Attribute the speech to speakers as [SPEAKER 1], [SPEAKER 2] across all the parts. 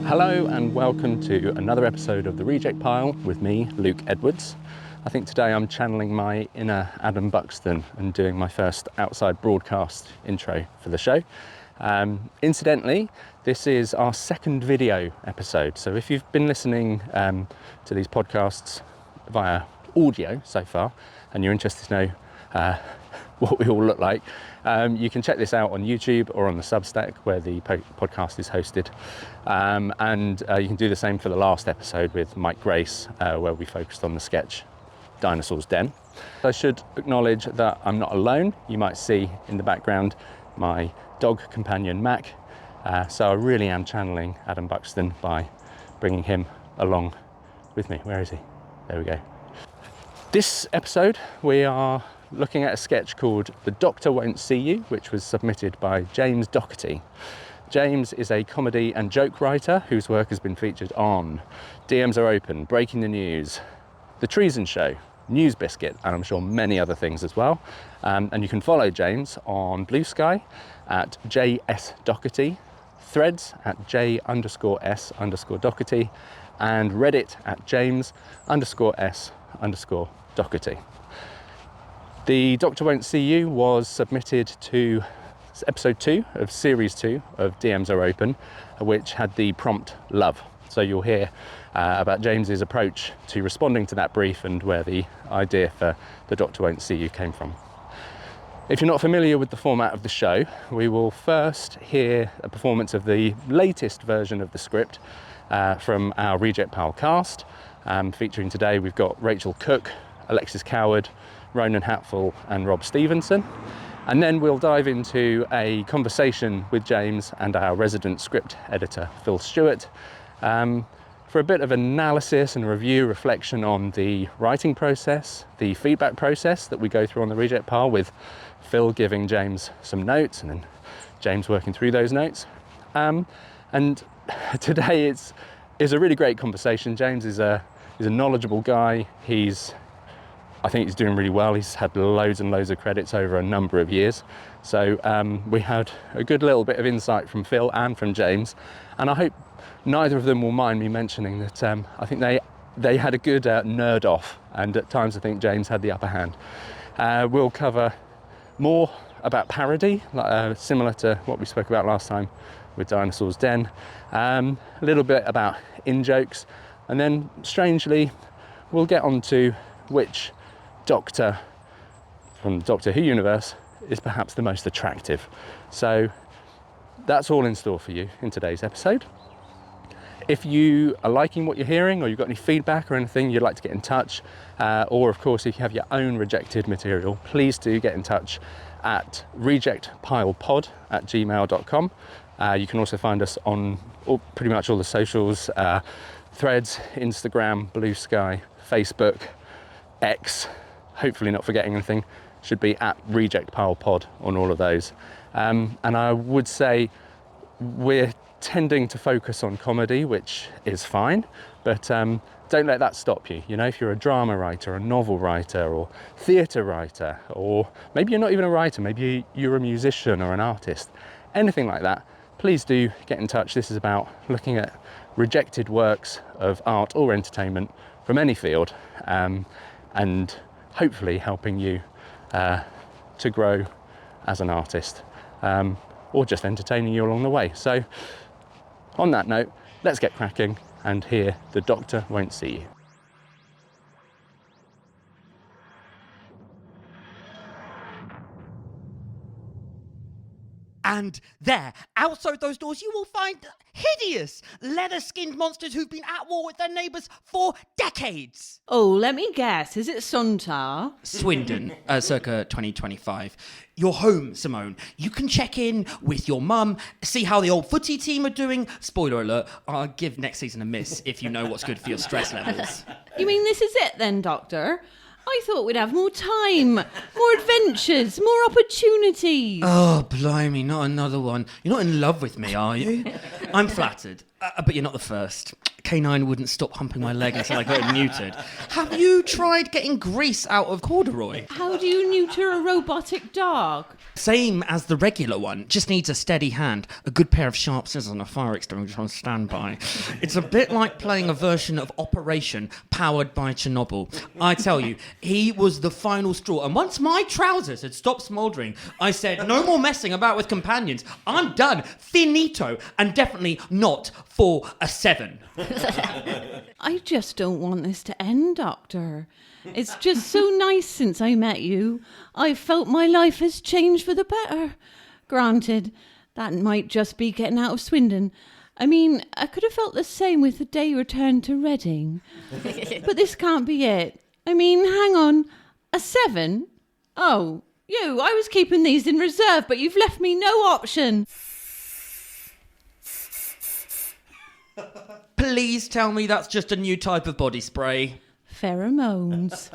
[SPEAKER 1] Hello and welcome to another episode of The Reject Pile with me, Luke Edwards. I think today I'm channeling my inner Adam Buxton and doing my first outside broadcast intro for the show. Incidentally, this is our second video episode, so if you've been listening to these podcasts via audio so far and you're interested to know what we all look like, you can check this out on YouTube or on the Substack where the podcast is hosted, and you can do the same for the last episode with Mike Grace, where we focused on the sketch Dinosaur's Den. I should acknowledge that I'm not alone. You might see in the background my dog companion Mac, so I really am channeling Adam Buxton by bringing him along with me. Where is he? There we go. This episode we are looking at a sketch called The Doctor Won't See You, which was submitted by James Docherty. James is a comedy and joke writer whose work has been featured on DMs Are Open, Breaking the News, The Treason Show, News Biscuit, and I'm sure many other things as well. And you can follow James on Blue Sky at JS Threads at J_S_Docherty, and Reddit at James_S_Docherty. The Doctor Won't See You was submitted to episode 2 of series 2 of DMs Are Open, which had the prompt love. So you'll hear about James's approach to responding to that brief and where the idea for The Doctor Won't See You came from. If you're not familiar with the format of the show, we will first hear a performance of the latest version of the script from our Reject Pile cast. Featuring today, we've got Rachel Cook, Alexis Coward, Ronan Hatfull and Rob Stevenson. And then we'll dive into a conversation with James and our resident script editor, Phil Stewart, for a bit of analysis and review, reflection on the writing process, the feedback process that we go through on the Reject Pile, with Phil giving James some notes and then James working through those notes. And today is a really great conversation. James is a knowledgeable guy. I think he's doing really well. He's had loads and loads of credits over a number of years. So we had a good little bit of insight from Phil and from James. And I hope neither of them will mind me mentioning that I think they had a good nerd off. And at times I think James had the upper hand. We'll cover more about parody, similar to what we spoke about last time with Dinosaur's Den. A little bit about in-jokes. And then, strangely, we'll get on to which Doctor from the Doctor Who universe is perhaps the most attractive. So that's all in store for you in today's episode. If you are liking what you're hearing, or you've got any feedback or anything you'd like to get in touch, or of course if you have your own rejected material, please do get in touch at rejectpilepod@gmail.com. You can also find us on pretty much all the socials, Threads, Instagram, Blue Sky, Facebook, X, hopefully not forgetting anything, should be at Reject Pile Pod on all of those. And I would say we're tending to focus on comedy, which is fine, but don't let that stop you. You know, if you're a drama writer, a novel writer, or theatre writer, or maybe you're not even a writer, maybe you're a musician or an artist, anything like that, please do get in touch. This is about looking at rejected works of art or entertainment from any field, and hopefully helping you to grow as an artist, or just entertaining you along the way. So on that note, let's get cracking and hear The Doctor Won't See You.
[SPEAKER 2] And there, outside those doors, you will find hideous leather-skinned monsters who've been at war with their neighbours for decades.
[SPEAKER 3] Oh, let me guess. Is it Suntar?
[SPEAKER 2] Swindon, circa 2025. You're home, Simone. You can check in with your mum, see how the old footy team are doing. Spoiler alert, I'll give next season a miss if you know what's good for your stress levels.
[SPEAKER 3] You mean this is it then, Doctor? I thought we'd have more time, more adventures, more opportunities.
[SPEAKER 2] Oh, blimey, not another one. You're not in love with me, are you? I'm flattered, but you're not the first. K9 wouldn't stop humping my leg until I got it neutered. Have you tried getting grease out of corduroy?
[SPEAKER 3] How do you neuter a robotic dog?
[SPEAKER 2] Same as the regular one, just needs a steady hand, a good pair of sharp scissors and a fire extinguisher on standby. It's a bit like playing a version of Operation powered by Chernobyl. I tell you, he was the final straw, and once my trousers had stopped smouldering, I said, no more messing about with companions. I'm done, finito, and definitely not for a 7.
[SPEAKER 3] I just don't want this to end, Doctor. It's just so nice since I met you. I felt my life has changed for the better. Granted, that might just be getting out of Swindon. I mean, I could have felt the same with the day returned to Reading. But this can't be it. I mean, hang on. A 7? Oh, you, I was keeping these in reserve, but you've left me no option.
[SPEAKER 2] Please tell me that's just a new type of body spray.
[SPEAKER 3] Pheromones.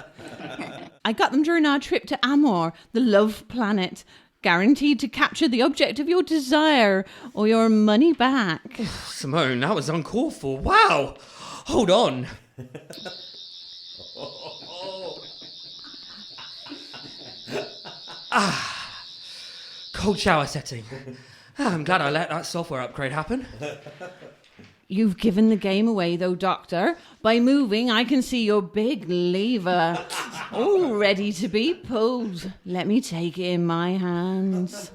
[SPEAKER 3] I got them during our trip to Amor, the love planet. Guaranteed to capture the object of your desire or your money back.
[SPEAKER 2] Simone, that was uncalled for. Wow! Hold on. Cold shower setting. I'm glad I let that software upgrade happen.
[SPEAKER 3] You've given the game away, though, Doctor. By moving, I can see your big lever, all ready to be pulled. Let me take it in my hands.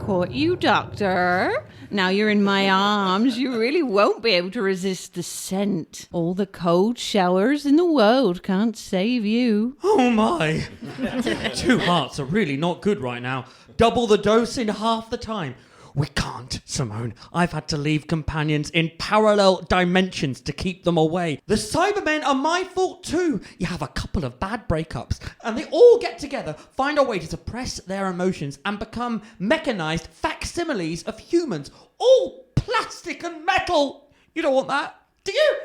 [SPEAKER 3] Caught you, Doctor. Now you're in my arms, you really won't be able to resist the scent. All the cold showers in the world can't save you.
[SPEAKER 2] Oh my! 2 hearts are really not good right now. Double the dose in half the time. We can't, Simone. I've had to leave companions in parallel dimensions to keep them away. The Cybermen are my fault too. You have a couple of bad breakups, and they all get together, find a way to suppress their emotions, and become mechanized facsimiles of humans, all plastic and metal. You don't want that, do you?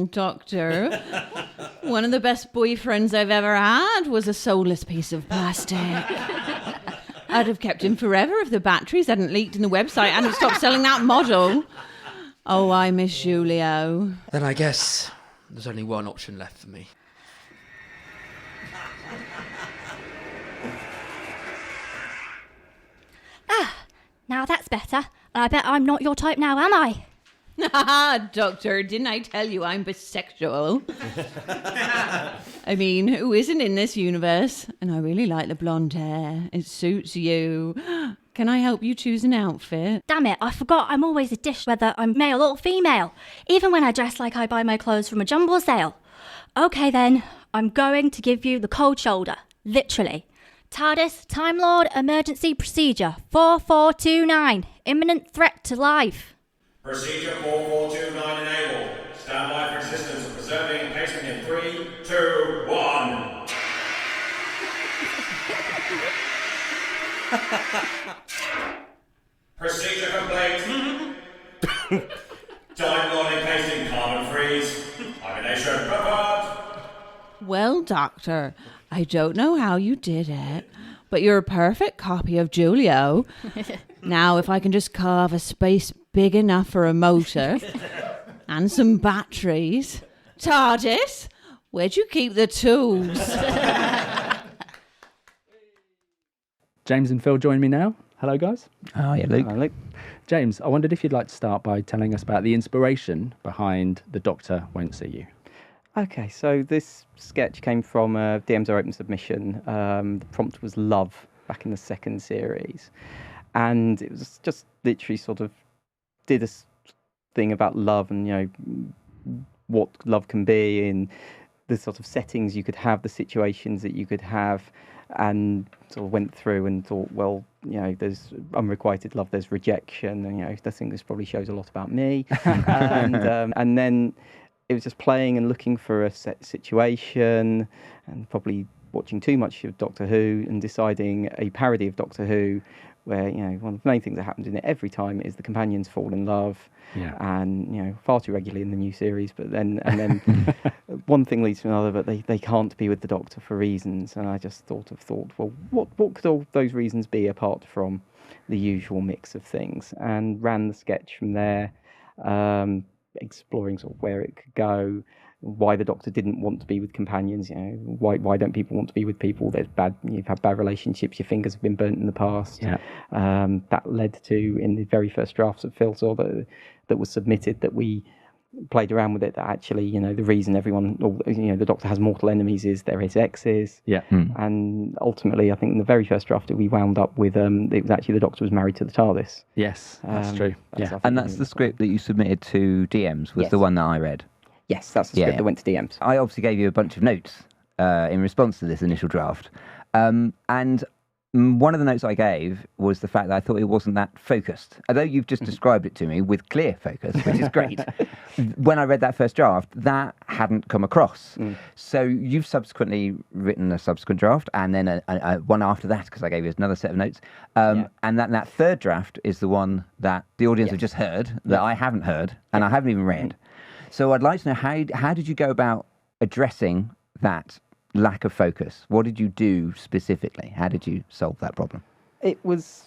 [SPEAKER 3] Doctor. One of the best boyfriends I've ever had was a soulless piece of plastic. I'd have kept him forever if the batteries hadn't leaked and the website hadn't stopped selling that model. Oh, I miss Julio.
[SPEAKER 2] Then I guess there's only one option left for me.
[SPEAKER 4] Now that's better. And I bet I'm not your type now, am I?
[SPEAKER 3] Doctor, didn't I tell you I'm bisexual? I mean, who isn't in this universe? And I really like the blonde hair. It suits you. Can I help you choose an outfit?
[SPEAKER 4] Damn it, I forgot I'm always a dish whether I'm male or female. Even when I dress like I buy my clothes from a jumble sale. Okay then, I'm going to give you the cold shoulder. Literally. TARDIS, Time Lord, emergency procedure 4429. Imminent threat to life.
[SPEAKER 5] Procedure 4429 enabled. Stand by for assistance of preserving encasement in 3, 2, 1. Procedure complete. Time Lord encasing carbon freeze. Hibernation prepared.
[SPEAKER 3] Well, Doctor, I don't know how you did it, but you're a perfect copy of Julio. Now, if I can just carve a space big enough for a motor and some batteries. TARDIS, where'd you keep the tools?
[SPEAKER 1] James and Phil join me now. Hello, guys.
[SPEAKER 6] Oh, yeah, Luke.
[SPEAKER 1] Hello, Luke. James, I wondered if you'd like to start by telling us about the inspiration behind The Doctor Won't See You.
[SPEAKER 6] Okay, so this sketch came from DM's Open submission. The prompt was love back in the second series. And it was just literally sort of did a thing about love and, you know, what love can be in the sort of settings you could have, the situations that you could have, and sort of went through and thought, well, you know, there's unrequited love, there's rejection, and, you know, I think this probably shows a lot about me. And then it was just playing and looking for a set situation and probably watching too much of Doctor Who and deciding a parody of Doctor Who, where one of the main things that happens in it every time is the companions fall in love, and far too regularly in the new series. But then one thing leads to another, but they can't be with the Doctor for reasons. And I just thought, well, what could all those reasons be apart from the usual mix of things? And ran the sketch from there, exploring sort of where it could go. Why the Doctor didn't want to be with companions, why don't people want to be with people? You've had bad relationships, your fingers have been burnt in the past. That led to, in the very first drafts of Phil saw that was submitted, that we played around with it, that actually, the reason the Doctor has mortal enemies is they're his exes. And ultimately, I think in the very first draft we wound up with, it was actually the Doctor was married to the TARDIS.
[SPEAKER 1] Yes, that's true.
[SPEAKER 7] And that's the script that you submitted to DMs, was the one that I read.
[SPEAKER 6] Yes, that's the script that went to DMs.
[SPEAKER 7] I obviously gave you a bunch of notes in response to this initial draft. And one of the notes I gave was the fact that I thought it wasn't that focused. Although you've just described it to me with clear focus, which is great, when I read that first draft, that hadn't come across. So you've subsequently written a subsequent draft, and then a one after that, because I gave you another set of notes. And that third draft is the one that the audience have just heard, that I haven't heard, and I haven't even read. So I'd like to know, how did you go about addressing that lack of focus? What did you do specifically? How did you solve that problem?
[SPEAKER 6] It was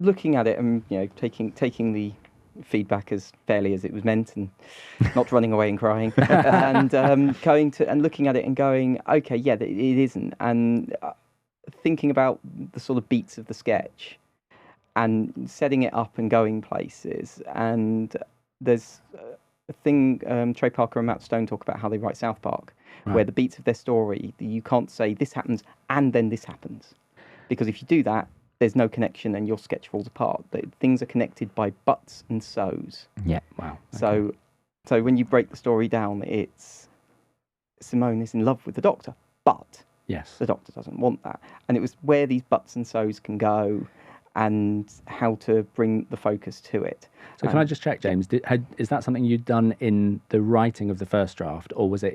[SPEAKER 6] looking at it and taking the feedback as fairly as it was meant, and not running away and crying, and and looking at it and going, okay, it isn't, and thinking about the sort of beats of the sketch and setting it up and going places. And there's a thing, Trey Parker and Matt Stone talk about how they write South Park, where the beats of their story, you can't say this happens and then this happens, because if you do that, there's no connection and your sketch falls apart. Things are connected by buts and so's.
[SPEAKER 7] Yeah. Wow.
[SPEAKER 6] Okay. So when you break the story down, it's Simone is in love with the Doctor, but the Doctor doesn't want that. And it was where these buts and so's can go, and how to bring the focus to it.
[SPEAKER 1] So can I just check, James? Is that something you'd done in the writing of the first draft, or was it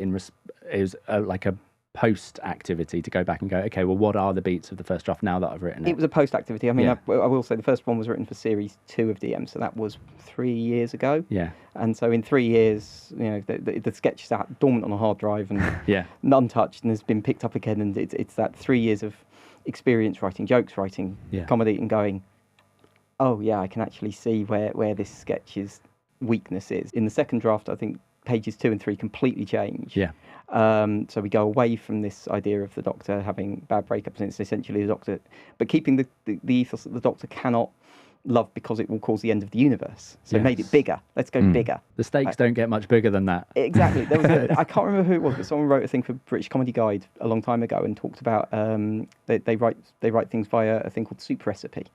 [SPEAKER 1] like a post activity to go back and go, okay, well, what are the beats of the first draft now that I've written it?
[SPEAKER 6] It was a post activity. I mean, I will say the first one was written for series 2 of DM, so that was 3 years ago.
[SPEAKER 1] Yeah.
[SPEAKER 6] And so in 3 years, the sketch sat dormant on a hard drive and untouched, and has been picked up again. And it's that 3 years of experience writing jokes, writing comedy, and going, oh yeah, I can actually see where this sketch's weakness is. In the second draft, I think pages 2 and 3 completely change. So we go away from this idea of the Doctor having bad breakups, and it's essentially the Doctor, but keeping the ethos that the Doctor cannot love because it will cause the end of the universe. So made it bigger. Let's go bigger.
[SPEAKER 1] The stakes don't get much bigger than that.
[SPEAKER 6] Exactly. There was I can't remember who it was, but someone wrote a thing for British Comedy Guide a long time ago and talked about they write things via a thing called soup recipe,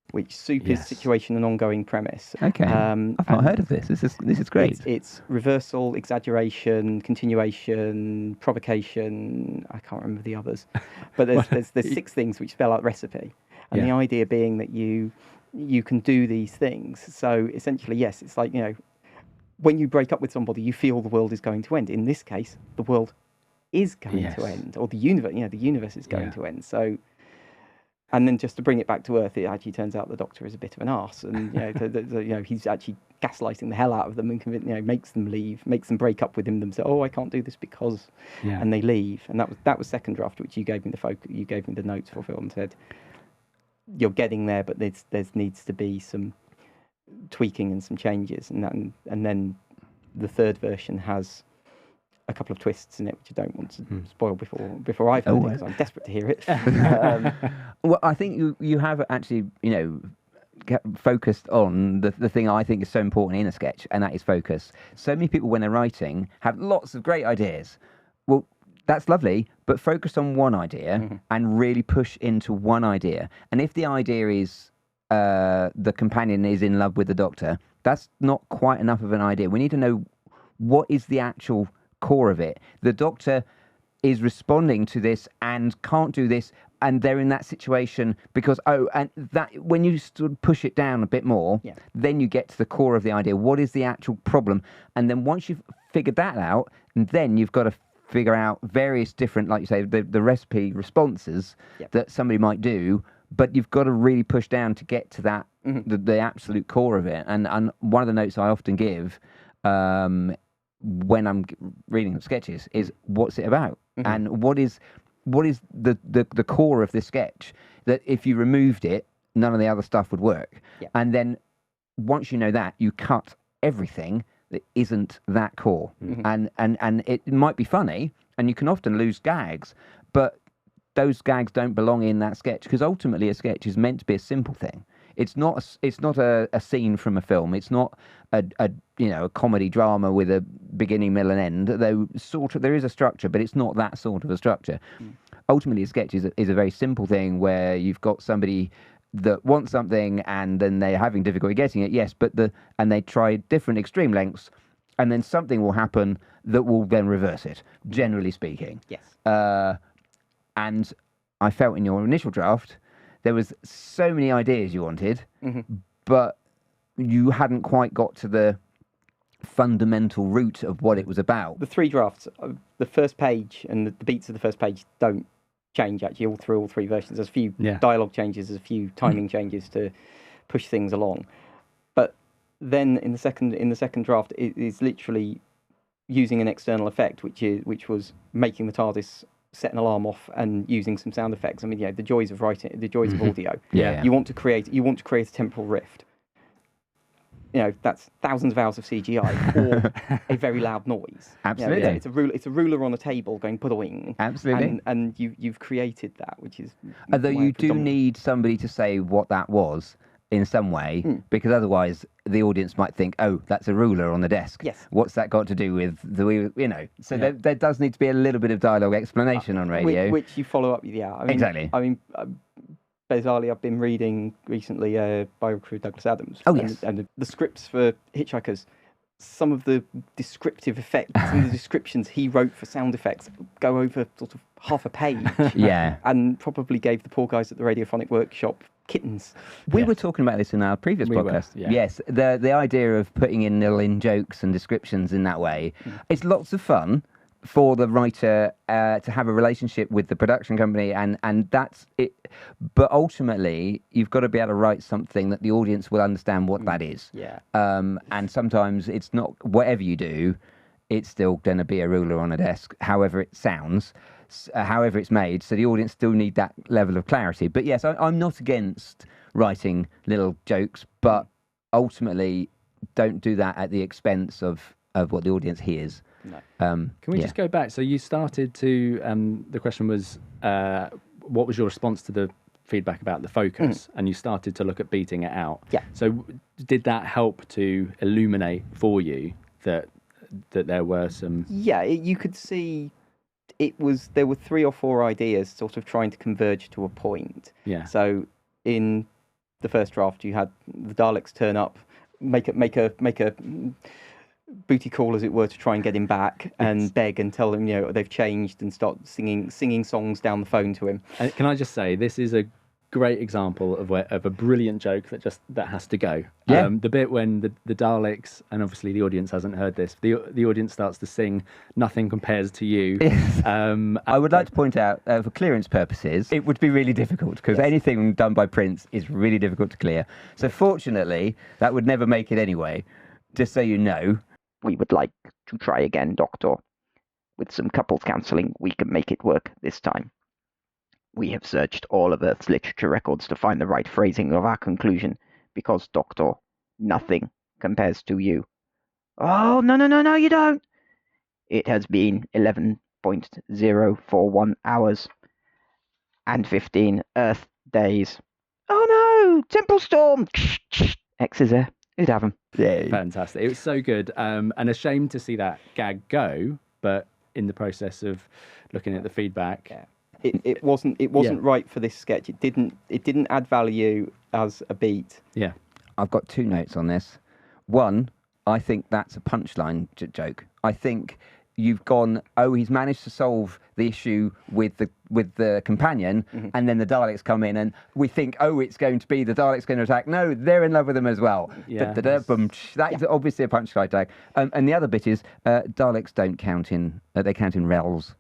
[SPEAKER 6] which soup is situation and ongoing premise.
[SPEAKER 7] Okay. I've not heard of this. This is great.
[SPEAKER 6] It's reversal, exaggeration, continuation, provocation. I can't remember the others, but there's 6 things which spell out recipe, and the idea being that you can do these things. So essentially, yes, it's like, when you break up with somebody, you feel the world is going to end. In this case, the world is going to end, or the universe is going to end. So, and then just to bring it back to Earth, it actually turns out the Doctor is a bit of an arse, and he's actually gaslighting the hell out of them and makes them leave, makes them break up with him themselves. Oh, I can't do this because, and they leave. And that was second draft, which you gave me you gave me the notes for, Phil, and said, you're getting there, but there needs to be some tweaking and some changes, and then the third version has a couple of twists in it, which I don't want to spoil before I've heard it, because I'm desperate to hear it.
[SPEAKER 7] Well, I think you have actually, focused on the thing I think is so important in a sketch, and that is focus. So many people, when they're writing, have lots of great ideas. Well, that's lovely, but focus on one idea and really push into one idea. And if the idea is the companion is in love with the Doctor, that's not quite enough of an idea. We need to know what is the actual core of it. The Doctor is responding to this and can't do this, and they're in that situation because, and that when you sort of push it down a bit more, then you get to the core of the idea. What is the actual problem? And then once you've figured that out, then you've got to figure out various different, like you say, the recipe responses that somebody might do, but you've got to really push down to get to that, the absolute core of it. And one of the notes I often give when I'm reading sketches is, what's it about? And what is the core of this sketch, that if you removed it, none of the other stuff would work. And then once you know that, you cut everything that isn't that core. And it might be funny, and you can often lose gags, but those gags don't belong in that sketch, because ultimately a sketch is meant to be a simple thing. It's not a scene from a film. It's not a comedy drama with a beginning, middle, and end. Though there is a structure, but it's not that sort of a structure. Ultimately, a sketch is a very simple thing where you've got somebody that wants something and then they're having difficulty getting it. Yes, and they try different extreme lengths, and then something will happen that will then reverse it. Generally speaking.
[SPEAKER 6] Yes.
[SPEAKER 7] And I felt in your initial draft, there was so many ideas you wanted, but you hadn't quite got to the fundamental root of what it was about.
[SPEAKER 6] The 3 drafts, the first page and the beats of the first page don't change actually all through all 3 versions. There's a few dialogue changes, there's a few timing changes to push things along. But then in the second draft, it is literally using an external effect, which was making the TARDIS set an alarm off and using some sound effects. I mean, the joys of writing, the joys of audio. You want to create a temporal rift. That's thousands of hours of CGI or a very loud noise.
[SPEAKER 7] Absolutely.
[SPEAKER 6] It's a ruler on a table going pudding.
[SPEAKER 7] Absolutely.
[SPEAKER 6] And you've created that, which is.
[SPEAKER 7] Although you do need somebody to say what that was in some way, because otherwise the audience might think, oh, that's a ruler on the desk.
[SPEAKER 6] Yes.
[SPEAKER 7] What's that got to do with So there does need to be a little bit of dialogue explanation on radio.
[SPEAKER 6] Which you follow up with,
[SPEAKER 7] Exactly.
[SPEAKER 6] Bizarrely, I've been reading recently biography of Douglas Adams.
[SPEAKER 7] Oh, yes.
[SPEAKER 6] And the scripts for Hitchhikers, some of the descriptive effects, some of the descriptions he wrote for sound effects go over sort of half a page. And probably gave the poor guys at the Radiophonic Workshop kittens.
[SPEAKER 7] We were talking about this in our previous podcast. Yes, the idea of putting in little in-jokes and descriptions in that way. It's lots of fun for the writer to have a relationship with the production company, and that's it. But ultimately, you've got to be able to write something that the audience will understand what that is. And sometimes it's not, whatever you do, it's still going to be a ruler on a desk, however it sounds, however it's made. So the audience still need that level of clarity. But yes, I'm not against writing little jokes, but ultimately don't do that at the expense of what the audience hears.
[SPEAKER 6] No.
[SPEAKER 1] Can we just go back? So you started to, the question was, what was your response to the feedback about the focus? And you started to look at beating it out. So did that help to illuminate for you that there were some...
[SPEAKER 6] you could see there were 3 or 4 ideas sort of trying to converge to a point. So in the first draft, you had the Daleks turn up, make a booty call, as it were, to try and get him back and beg and tell him they've changed, and start singing songs down the phone to him.
[SPEAKER 1] And can I just say, this is a great example of a brilliant joke that has to go. The bit when the Daleks, and obviously the audience hasn't heard this, the audience starts to sing "Nothing Compares to You."
[SPEAKER 7] I would like to point out, for clearance purposes, it would be really difficult, because anything done by Prince is really difficult to clear. So fortunately, that would never make it anyway. Just so you know.
[SPEAKER 8] We would like to try again, Doctor. With some couples counselling, we can make it work this time. We have searched all of Earth's literature records to find the right phrasing of our conclusion, because, Doctor, nothing compares to you. Oh, no, you don't. It has been 11.041 hours and 15 Earth days. Oh no, Temple Storm! X is there. Who'd have him?
[SPEAKER 7] Yeah.
[SPEAKER 1] Fantastic. It was so good. And a shame to see that gag go, but in the process of looking at the feedback...
[SPEAKER 6] It wasn't right for this sketch. It didn't add value as a beat.
[SPEAKER 7] I've got 2 notes on this. One, I think that's a punchline joke. I think you've gone, he's managed to solve the issue with with the companion, and then the Daleks come in, and we think, oh, it's going to be the Daleks going to attack. No, they're in love with them as well.
[SPEAKER 1] Yeah.
[SPEAKER 7] That is obviously a punchline tag. And the other bit is Daleks don't count in. They count in rels.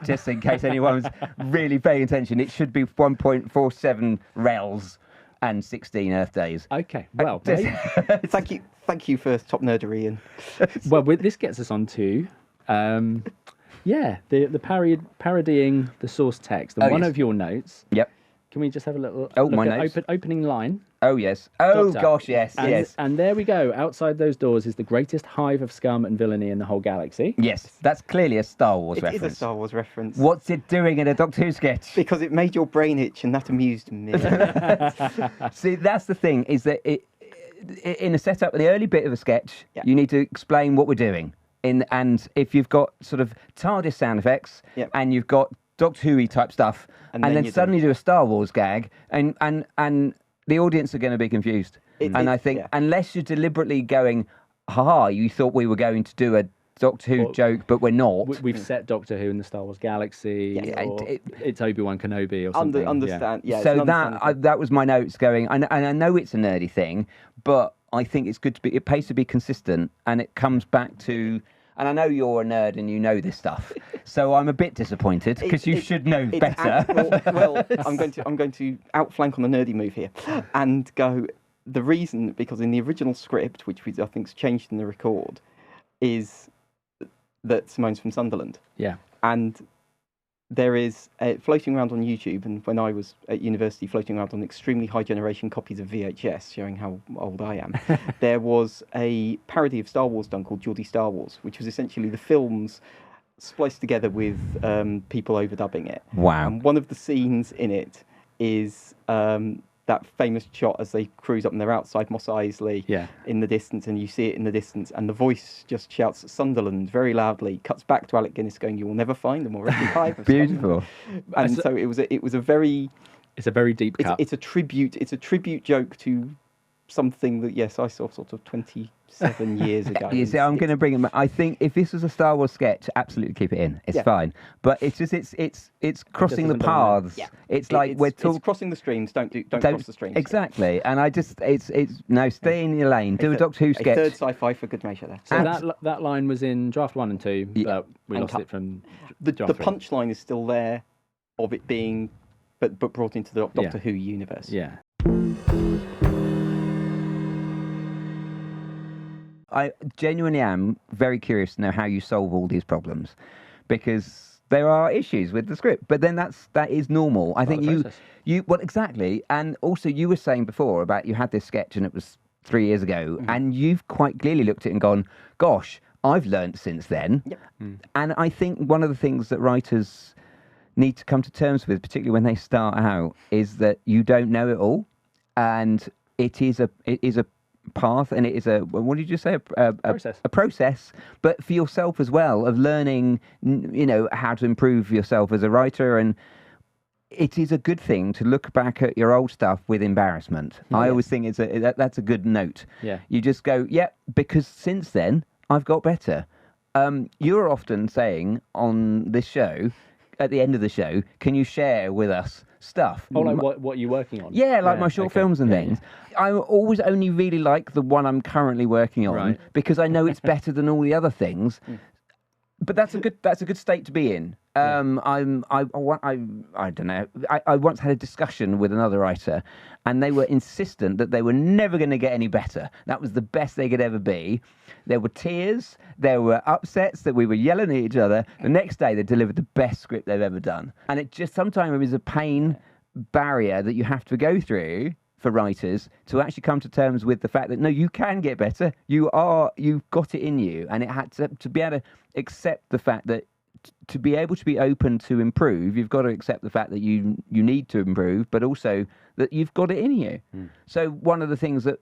[SPEAKER 7] Just in case anyone's really paying attention, it should be 1.47 rels and 16 Earth days.
[SPEAKER 1] Okay, well,
[SPEAKER 6] Thank you for top nerdery. And
[SPEAKER 1] well, this gets us on to, the parodying the source text. And one
[SPEAKER 7] yes.
[SPEAKER 1] of your notes.
[SPEAKER 7] Yep.
[SPEAKER 1] Can we just have a little
[SPEAKER 7] Oh,
[SPEAKER 1] look
[SPEAKER 7] my
[SPEAKER 1] at
[SPEAKER 7] notes.
[SPEAKER 1] Opening line?
[SPEAKER 7] Oh, yes. Oh,
[SPEAKER 1] Doctor.
[SPEAKER 7] gosh, yes,
[SPEAKER 1] And,
[SPEAKER 7] yes.
[SPEAKER 1] And there we go. Outside those doors is the greatest hive of scum and villainy in the whole galaxy.
[SPEAKER 7] Yes, that's clearly a Star Wars
[SPEAKER 6] it
[SPEAKER 7] reference.
[SPEAKER 6] is a Star Wars reference.
[SPEAKER 7] What's it doing in a Doctor Who sketch?
[SPEAKER 6] Because it made your brain itch, and that amused me.
[SPEAKER 7] See, that's the thing, is that in a setup, the early bit of a sketch,
[SPEAKER 6] Yeah.
[SPEAKER 7] you need to explain what we're doing. And if you've got sort of TARDIS sound effects,
[SPEAKER 6] Yep.
[SPEAKER 7] and you've got Doctor Who-y type stuff, and
[SPEAKER 6] then
[SPEAKER 7] then
[SPEAKER 6] you
[SPEAKER 7] suddenly do a Star Wars gag, and the audience are going to be confused. And I think, unless you're deliberately going, haha, you thought we were going to do a Doctor Who joke, but we're not.
[SPEAKER 1] We've set Doctor Who in the Star Wars galaxy.
[SPEAKER 6] Yeah,
[SPEAKER 1] or it's Obi-Wan Kenobi or something.
[SPEAKER 6] Understand? Yeah.
[SPEAKER 7] So
[SPEAKER 6] it's an
[SPEAKER 7] that was my notes going, and I know it's a nerdy thing, but I think it's good to be. It pays to be consistent, and it comes back to. And I know you're a nerd and you know this stuff, so I'm a bit disappointed because you should know better.
[SPEAKER 6] Well, I'm going to outflank on the nerdy move here, and go. The reason, because in the original script, which I think's changed in the record, is that Simone's from Sunderland.
[SPEAKER 1] Yeah.
[SPEAKER 6] And there is floating around on YouTube, and when I was at university, floating around on extremely high generation copies of VHS, showing how old I am, there was a parody of Star Wars done called Geordie Star Wars, which was essentially the films spliced together with people overdubbing it.
[SPEAKER 7] Wow.
[SPEAKER 6] And one of the scenes in it is that famous shot as they cruise up and they're outside Mos Eisley in the distance, and you see it in the distance, and the voice just shouts Sunderland very loudly, cuts back to Alec Guinness going, "You will never find a more epic hive of
[SPEAKER 7] Beautiful.
[SPEAKER 6] Sunderland." And so it was a very
[SPEAKER 1] It's a very deep cut.
[SPEAKER 6] it's a tribute joke to something that I saw sort of 27 years ago.
[SPEAKER 7] You see, I'm going to bring it. I think if this was a Star Wars sketch, absolutely keep it in. It's fine. But it's just it's crossing the
[SPEAKER 1] doesn't belong
[SPEAKER 7] paths.
[SPEAKER 6] Yeah.
[SPEAKER 7] It's like we're
[SPEAKER 6] it's
[SPEAKER 7] talking.
[SPEAKER 6] crossing the streams. Don't cross the streams.
[SPEAKER 7] Exactly. And I just it's no, stay in your lane. Do a Doctor Who
[SPEAKER 6] A
[SPEAKER 7] sketch.
[SPEAKER 6] third sci-fi for good measure there.
[SPEAKER 1] So that line was in draft 1 and 2, but we
[SPEAKER 6] And
[SPEAKER 1] lost
[SPEAKER 6] cut.
[SPEAKER 1] it from
[SPEAKER 6] The
[SPEAKER 1] draft 3.
[SPEAKER 6] punchline is still there, of it being, but brought into the Doctor Who universe.
[SPEAKER 1] Yeah.
[SPEAKER 7] I genuinely am very curious to know how you solve all these problems, because there are issues with the script. But then that is normal. I think you well exactly. And also you were saying before about you had this sketch and it was 3 years ago, and you've quite clearly looked at it and gone, "Gosh, I've learnt since then."
[SPEAKER 6] Yep.
[SPEAKER 7] And I think one of the things that writers need to come to terms with, particularly when they start out, is that you don't know it all, and it is a path, and it is what did you say, a process, but for yourself as well, of learning, how to improve yourself as a writer. And it is a good thing to look back at your old stuff with embarrassment. I always think that's a good note.
[SPEAKER 1] Yeah.
[SPEAKER 7] You just go, because since then I've got better. You're often saying on this show, at the end of the show, can you share with us stuff?
[SPEAKER 1] Oh, like what are you working on?
[SPEAKER 7] Yeah, like my short films and
[SPEAKER 1] Yeah,
[SPEAKER 7] things. I always only really like the one I'm currently working on, because I know it's better than all the other things. But that's a good state to be in. I don't know. I once had a discussion with another writer, and they were insistent that they were never going to get any better. That was the best they could ever be. There were tears, there were upsets, that we were yelling at each other. The next day, they delivered the best script they've ever done. And it just sometimes is a pain barrier that you have to go through for writers to actually come to terms with the fact that no, you can get better. You've got it in you, and it had to be able to accept the fact that to be able to be open to improve, you've got to accept the fact that you need to improve, but also that you've got it in you. So one of the things that,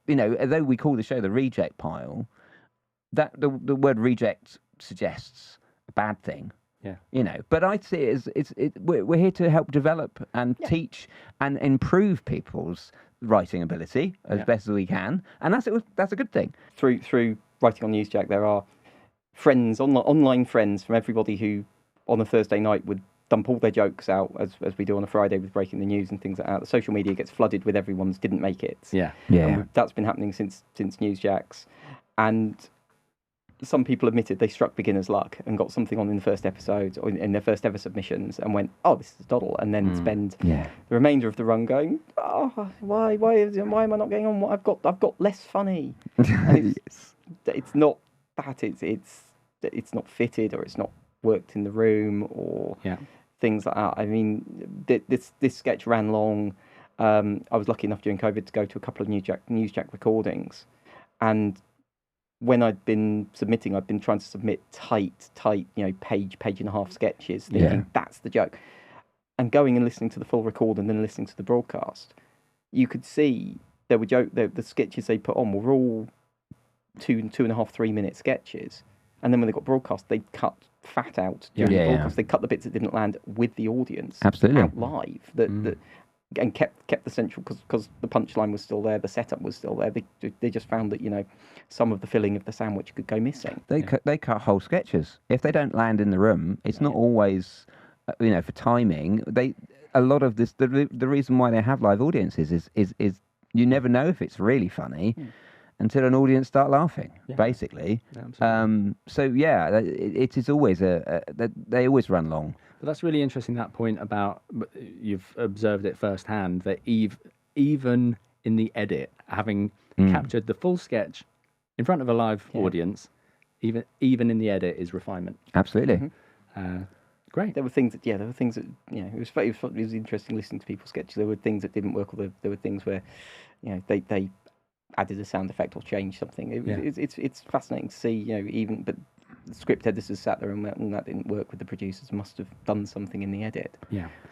[SPEAKER 7] although we call the show the Reject Pile, that the word reject suggests a bad thing. Yeah. But I'd see it as we're here to help develop and teach and improve people's writing ability as best as we can, and that's a good thing.
[SPEAKER 6] Through writing on Newsjack, there are friends, online friends from everybody who on a Thursday night would dump all their jokes out as we do on a Friday with breaking the news and things like that. The social media gets flooded with everyone's didn't make it.
[SPEAKER 1] Yeah.
[SPEAKER 6] And that's been happening since Newsjacks, and some people admitted they struck beginner's luck and got something on in the first episode or in their first ever submissions and went, oh, this is doddle, and then spend the remainder of the run going, oh, why am I not getting on? What I've got less funny. And it's not that it's not fitted or it's not worked in the room or things like that. I mean, this sketch ran long. I was lucky enough during COVID to go to a couple of Newsjack recordings, and when I'd been submitting, I'd been trying to submit tight, page and a half sketches, thinking that's the joke. And going and listening to the full record and then listening to the broadcast, you could see there were the sketches they put on were all 2.5, 3 minute sketches. And then when they got broadcast, they cut fat out during the broadcast. They cut the bits that didn't land with the audience out live. And kept the central, because the punchline was still there, the setup was still there. They just found that some of the filling of the sandwich could go missing.
[SPEAKER 7] They cut whole sketches if they don't land in the room. It's not always for timing. A lot of this, the reason why they have live audiences is you never know if it's really funny until an audience start laughing. Basically, it is always they always run long.
[SPEAKER 1] But that's really interesting, that point about you've observed it firsthand, that even in the edit, having captured the full sketch in front of a live audience, even in the edit is refinement.
[SPEAKER 7] Absolutely.
[SPEAKER 1] Great.
[SPEAKER 6] There were things that it was interesting listening to people's sketches. There were things that didn't work, or there were things where they added a sound effect or changed something. It's fascinating to see, but the script editors sat there and that didn't work with the producers, must have done something in the edit.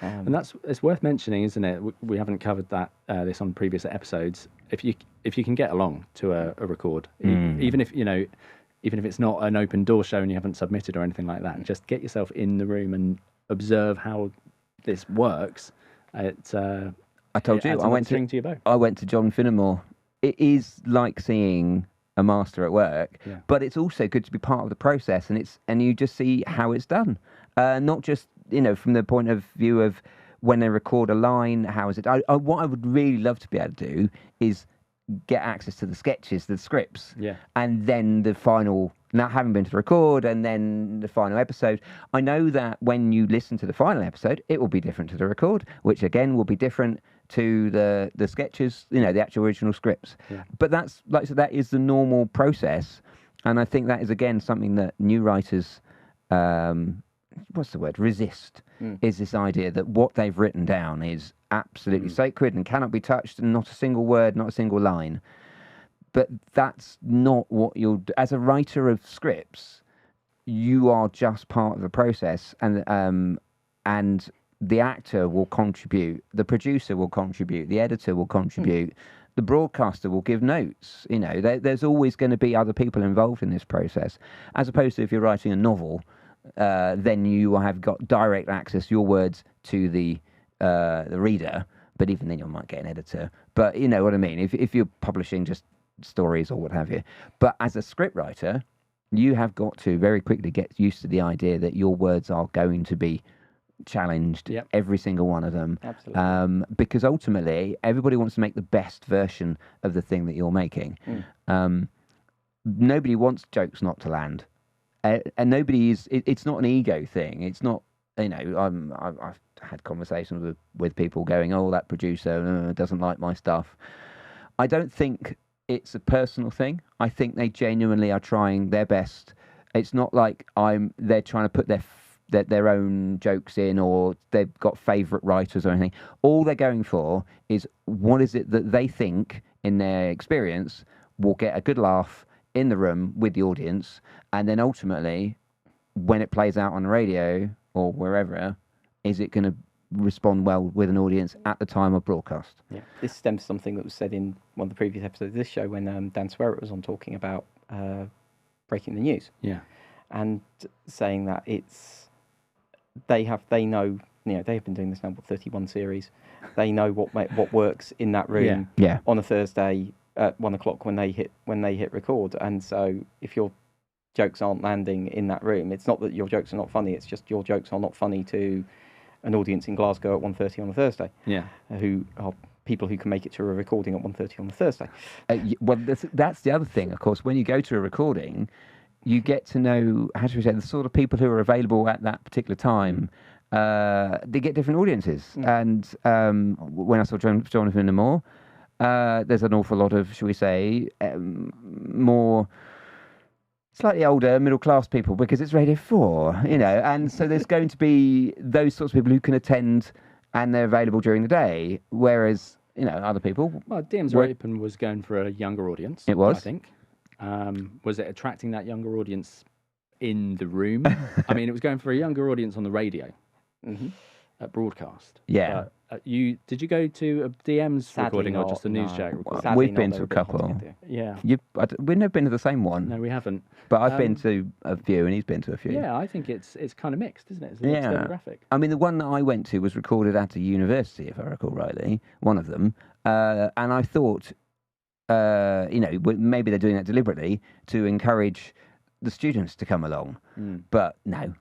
[SPEAKER 1] And it's worth mentioning, isn't it? We haven't covered that this on previous episodes. If you can get along to a record, even if it's not an open door show and you haven't submitted or anything like that, just get yourself in the room and observe how this works. I
[SPEAKER 7] told you I went
[SPEAKER 1] to your bow.
[SPEAKER 7] I went to John Finnemore. It is like seeing a master at work, but it's also good to be part of the process, and you just see how it's done, not just from the point of view of when they record a line, how is it. What I would really love to be able to do is get access to the sketches, the scripts, and then the final. Now, having been to the record and then the final episode, I know that when you listen to the final episode, it will be different to the record, which again will be different to the sketches, the actual original scripts. But that's, like I said, that is the normal process, and I think that is again something that new writers, resist, is this idea that what they've written down is absolutely sacred and cannot be touched, and not a single word, not a single line. But that's not what you'll do. As a writer of scripts, you are just part of the process, and the actor will contribute, the producer will contribute, the editor will contribute, the broadcaster will give notes. There's always going to be other people involved in this process, as opposed to if you're writing a novel, then you have got direct access, your words, to the reader. But even then, you might get an editor. But you know what I mean. If you're publishing just stories or what have you, but as a scriptwriter, you have got to very quickly get used to the idea that your words are going to be challenged, every single one of them.
[SPEAKER 6] Absolutely.
[SPEAKER 7] Because ultimately, everybody wants to make the best version of the thing that you're making. Nobody wants jokes not to land, and nobody is. It's not an ego thing. It's not. I've had conversations with people going, "Oh, that producer doesn't like my stuff." I don't think it's a personal thing. I think they genuinely are trying their best. It's not like they're trying to put their own jokes in, or they've got favourite writers or anything. All they're going for is what is it that they think, in their experience, will get a good laugh in the room with the audience, and then ultimately, when it plays out on the radio or wherever, is it going to respond well with an audience at the time of broadcast?
[SPEAKER 6] This stems from something that was said in one of the previous episodes of this show when Dan Swearett was on talking about breaking the news. And saying that they have been doing this now for 31 series. They know what works in that room on a Thursday at 1:00 when they hit record. And so if your jokes aren't landing in that room, it's not that your jokes are not funny, it's just your jokes are not funny to an audience in Glasgow at 1:30 on a Thursday,
[SPEAKER 1] Yeah.
[SPEAKER 6] who are people who can make it to a recording at 1:30 on a Thursday.
[SPEAKER 7] Well, that's the other thing, of course. When you go to a recording, you get to know, how should we say, the sort of people who are available at that particular time. They get different audiences. And when I saw Jonathan in the Moor, there's an awful lot of, shall we say, more slightly older middle class people, because it's Radio 4, you know, and so there's going to be those sorts of people who can attend and they're available during the day, whereas, you know, other people.
[SPEAKER 1] Well, DMs Are Open was going for a younger audience.
[SPEAKER 7] It was.
[SPEAKER 1] I think. Was it attracting that younger audience in the room? I mean, it was going for a younger audience on the radio at broadcast.
[SPEAKER 7] Yeah.
[SPEAKER 1] But, did you go to a DM's
[SPEAKER 6] Sadly
[SPEAKER 1] recording or
[SPEAKER 6] not,
[SPEAKER 1] just a news
[SPEAKER 6] no.
[SPEAKER 1] jack recording?
[SPEAKER 6] Sadly
[SPEAKER 7] We've
[SPEAKER 6] not,
[SPEAKER 7] been
[SPEAKER 6] they
[SPEAKER 7] to
[SPEAKER 6] were
[SPEAKER 7] a
[SPEAKER 6] a bit
[SPEAKER 7] couple.
[SPEAKER 6] hard to get to.
[SPEAKER 1] Yeah.
[SPEAKER 7] We've never been to the same one.
[SPEAKER 1] No, we haven't.
[SPEAKER 7] But I've been to a few, and he's been to a few.
[SPEAKER 1] Yeah, I think it's kind of mixed, isn't it? It's a mixed demographic.
[SPEAKER 7] I mean, the one that I went to was recorded at a university, if I recall rightly, one of them. And I thought, you know, maybe they're doing that deliberately to encourage the students to come along. But no.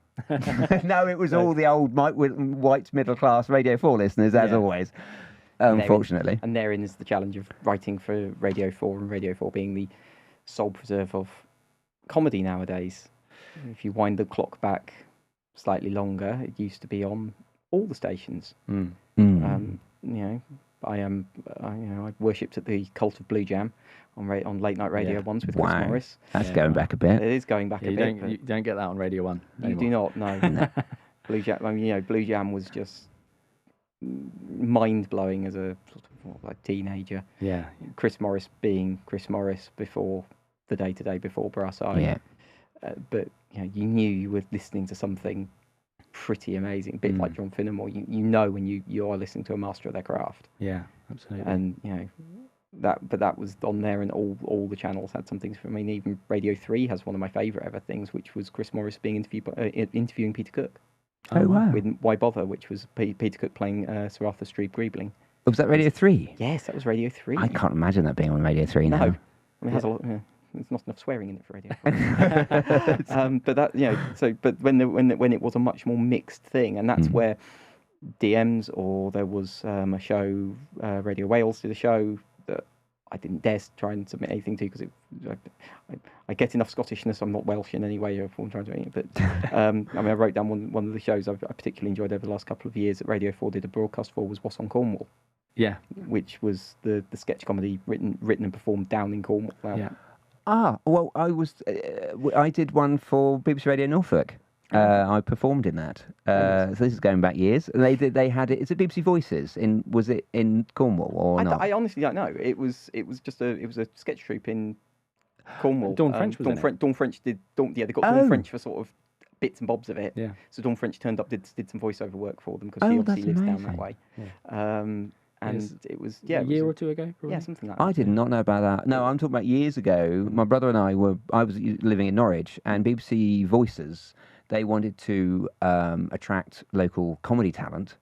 [SPEAKER 7] No, it was all the old white middle-class Radio 4 listeners, as always, unfortunately.
[SPEAKER 6] And therein is the challenge of writing for Radio 4, and Radio 4 being the sole preserve of comedy nowadays. If you wind the clock back slightly longer, it used to be on all the stations. You know, I worshipped at the cult of Blue Jam on late night radio once with Chris Morris.
[SPEAKER 7] That's going back a bit.
[SPEAKER 6] It is going back a bit.
[SPEAKER 1] You don't get that on Radio 1
[SPEAKER 6] You
[SPEAKER 1] anymore.
[SPEAKER 6] do not, no. Blue Jam, I mean, you know, Blue Jam was just mind blowing as a sort of like teenager.
[SPEAKER 1] Yeah.
[SPEAKER 6] Chris Morris being Chris Morris before the day-to-day, before Brass Eye.
[SPEAKER 7] Yeah.
[SPEAKER 6] But you know, you knew you were listening to something pretty amazing, a bit like John Finnemore. You know when you are listening to a master of their craft.
[SPEAKER 1] Yeah, absolutely.
[SPEAKER 6] And you know that was on there, and all the channels had some things. I mean, even Radio 3 has one of my favourite ever things, which was Chris Morris being interviewing Peter Cook.
[SPEAKER 7] Oh, wow.
[SPEAKER 6] With Why Bother, which was Peter Cook playing Sir Arthur Streeb-Greebling.
[SPEAKER 7] Was that Radio 3?
[SPEAKER 6] Yes, that was Radio 3.
[SPEAKER 7] I can't imagine that being on Radio 3 now.
[SPEAKER 6] No. I mean, it has a lot. There's not enough swearing in it for Radio. But that, you know, but when it was a much more mixed thing, and that's where DMs, or there was a show, Radio Wales did a show that I didn't dare try and submit anything to, because I get enough Scottishness. I'm not Welsh in any way of what I'm trying to do. But I mean, I wrote down one of the shows I particularly enjoyed over the last couple of years that Radio 4 did a broadcast for was What's on Cornwall.
[SPEAKER 1] Yeah.
[SPEAKER 6] Which was the sketch comedy written and performed down in Cornwall.
[SPEAKER 1] Yeah.
[SPEAKER 7] Well, I did one for BBC Radio Norfolk. I performed in that. So this is going back years. They had it. Is it BBC Voices? Was it in Cornwall or not?
[SPEAKER 6] I honestly don't know. It was just a sketch troupe in Cornwall.
[SPEAKER 1] Dawn French was in it.
[SPEAKER 6] Dawn French did. They got Dawn French for sort of bits and bobs of it.
[SPEAKER 1] Yeah.
[SPEAKER 6] So Dawn French turned up, did some voiceover work for them, because she obviously lives down that way.
[SPEAKER 1] Yeah.
[SPEAKER 6] And it was
[SPEAKER 1] a year or two ago, probably?
[SPEAKER 6] Yeah, something like that.
[SPEAKER 7] I did not know about that. No, I'm talking about years ago. My brother and I was living in Norwich, and BBC Voices, they wanted to attract local comedy talent.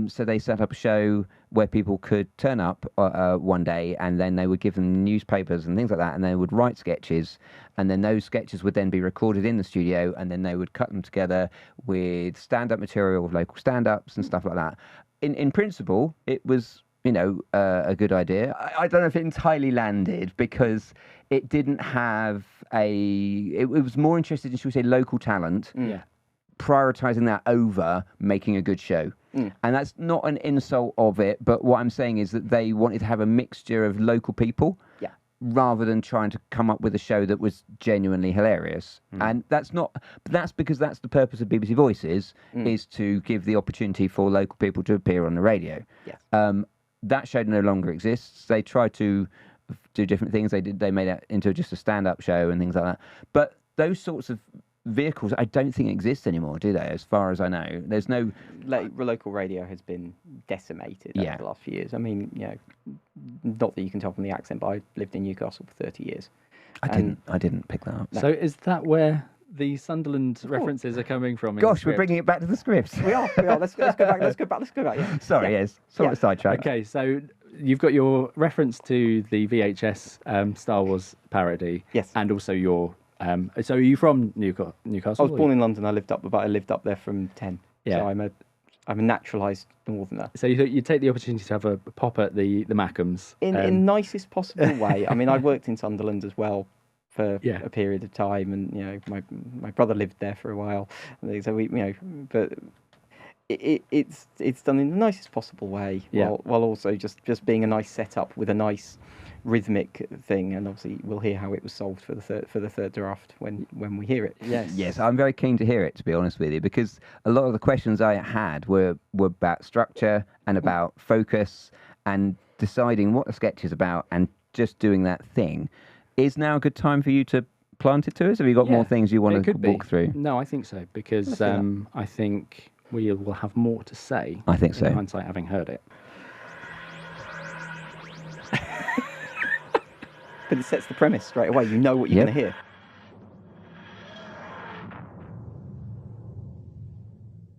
[SPEAKER 7] So they set up a show where people could turn up one day, and then they would give them newspapers and things like that, and they would write sketches, and then those sketches would then be recorded in the studio, and then they would cut them together with stand-up material of local stand-ups and stuff like that. In principle, it was, you know, a good idea. I don't know if it entirely landed, because it didn't have it was more interested in, should we say, local talent, prioritising that over making a good show. And that's not an insult of it, but what I'm saying is that they wanted to have a mixture of local people, rather than trying to come up with a show that was genuinely hilarious. And that's because that's the purpose of BBC Voices, is to give the opportunity for local people to appear on the radio. That show no longer exists. They tried to do different things. They made it into just a stand-up show and things like that. But those sorts of vehicles, I don't think exist anymore, do they? As far as I know, there's no
[SPEAKER 6] local radio has been decimated over the last few years. I mean, you know, not that you can tell from the accent, but I lived in Newcastle for 30 years.
[SPEAKER 7] I didn't pick that up.
[SPEAKER 1] So is that where the Sunderland references are coming from?
[SPEAKER 7] Gosh, we're bringing it back to the scripts.
[SPEAKER 6] We are. Let's go back. Yeah.
[SPEAKER 7] Sorry, yes. Sort of sidetrack.
[SPEAKER 1] Okay, so you've got your reference to the VHS Star Wars parody.
[SPEAKER 6] Yes.
[SPEAKER 1] And also your so are you from Newcastle?
[SPEAKER 6] I was born in London. I lived up there from 10.
[SPEAKER 1] Yeah.
[SPEAKER 6] So I'm a I'm a naturalised northerner.
[SPEAKER 1] So you take the opportunity to have a pop at the Mackhams.
[SPEAKER 6] In nicest possible way. I mean, I worked in Sunderland as well for
[SPEAKER 1] Yeah.
[SPEAKER 6] a period of time, and my brother lived there for a while. So but it's done in the nicest possible way, while also just being a nice setup with a nice rhythmic thing. And obviously, we'll hear how it was solved for the third draft when we hear it.
[SPEAKER 7] Yes, I'm very keen to hear it, to be honest with you, because a lot of the questions I had were about structure and about focus and deciding what the sketch is about and just doing that thing. Is now a good time for you to plant it to us? Have you got more things you want to walk through?
[SPEAKER 1] No, I think so, because I think we will have more to say.
[SPEAKER 7] I think so.
[SPEAKER 1] In hindsight, having heard it.
[SPEAKER 6] But it sets the premise straight away. You know what you're going to hear.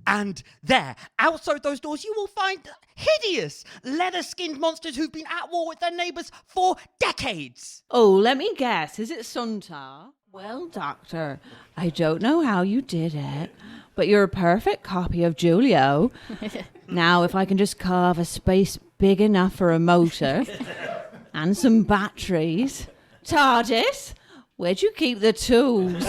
[SPEAKER 2] And there, outside those doors, you will find hideous, leather-skinned monsters who've been at war with their neighbours for decades.
[SPEAKER 3] Oh, let me guess. Is it Suntar? Well, Doctor, I don't know how you did it, but you're a perfect copy of Julio. Now, if I can just carve a space big enough for a motor and some batteries. TARDIS, where'd you keep the tools?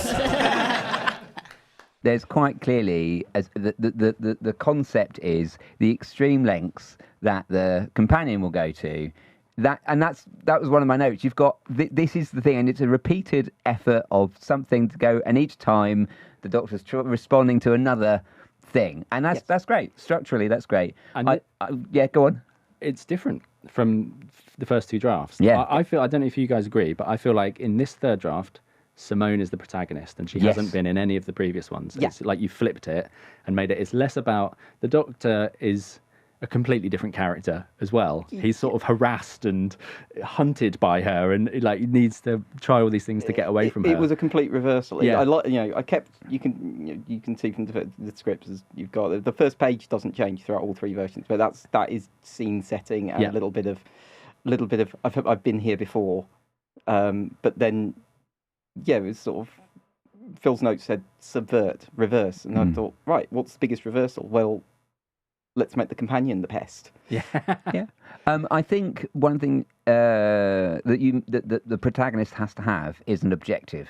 [SPEAKER 7] There's quite clearly the concept is the extreme lengths that the companion will go to. That was one of my notes. You've got this is the thing, and it's a repeated effort of something to go, and each time the Doctor's responding to another thing, and that's great. Structurally, that's great.
[SPEAKER 1] And
[SPEAKER 7] go on.
[SPEAKER 1] It's different from the first two drafts.
[SPEAKER 7] Yeah.
[SPEAKER 1] I feel, I don't know if you guys agree, but I feel like in this third draft, Simone is the protagonist, and she hasn't been in any of the previous ones. It's like you flipped it and made it. It's less about the Doctor is a completely different character as well. He's sort of harassed and hunted by her, and like needs to try all these things to get away from her.
[SPEAKER 6] It was a complete reversal.
[SPEAKER 1] Yeah.
[SPEAKER 6] I like, I kept. You can see from the scripts as you've got the first page doesn't change throughout all three versions, but that is scene setting and a little bit of I've been here before, but then. Yeah, it was sort of Phil's note said subvert, reverse, and I thought, right, what's the biggest reversal? Well, let's make the companion the pest.
[SPEAKER 1] Yeah.
[SPEAKER 7] I think one thing that the protagonist has to have is an objective,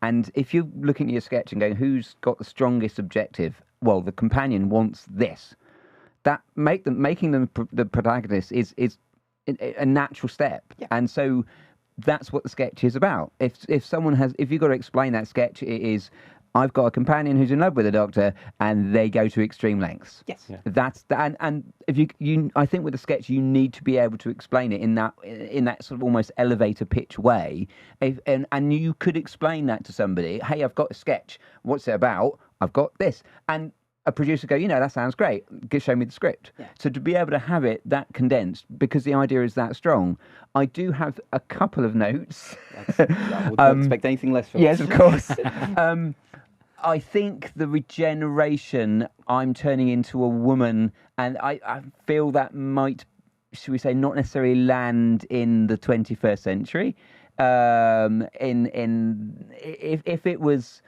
[SPEAKER 7] and if you're looking at your sketch and going, who's got the strongest objective? Well, the companion wants this. That making them the protagonist is a natural step, and so. That's what the sketch is about. If you've got to explain that sketch, it is I've got a companion who's in love with a Doctor, and they go to extreme lengths.
[SPEAKER 6] Yes,
[SPEAKER 7] that's and if you I think with the sketch you need to be able to explain it in that sort of almost elevator pitch way. And you could explain that to somebody. Hey, I've got a sketch. What's it about? I've got this. And a producer go, that sounds great. Show me the script. Yeah. So to be able to have it that condensed, because the idea is that strong, I do have a couple of notes.
[SPEAKER 6] I wouldn't expect anything less from
[SPEAKER 7] Yes, of course. I think the regeneration, I'm turning into a woman, and I feel that might, should we say, not necessarily land in the 21st century. If it was,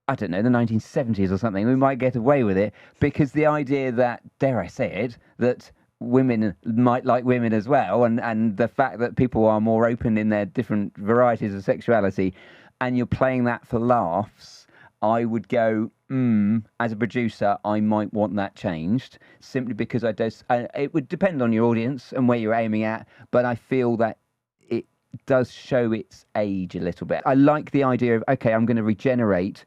[SPEAKER 7] I don't know, the 1970s or something, we might get away with it, because the idea that, dare I say it, that women might like women as well, and the fact that people are more open in their different varieties of sexuality, and you're playing that for laughs, I would go, as a producer, I might want that changed, simply because it would depend on your audience and where you're aiming at, but I feel that it does show its age a little bit. I like the idea of, okay, I'm going to regenerate.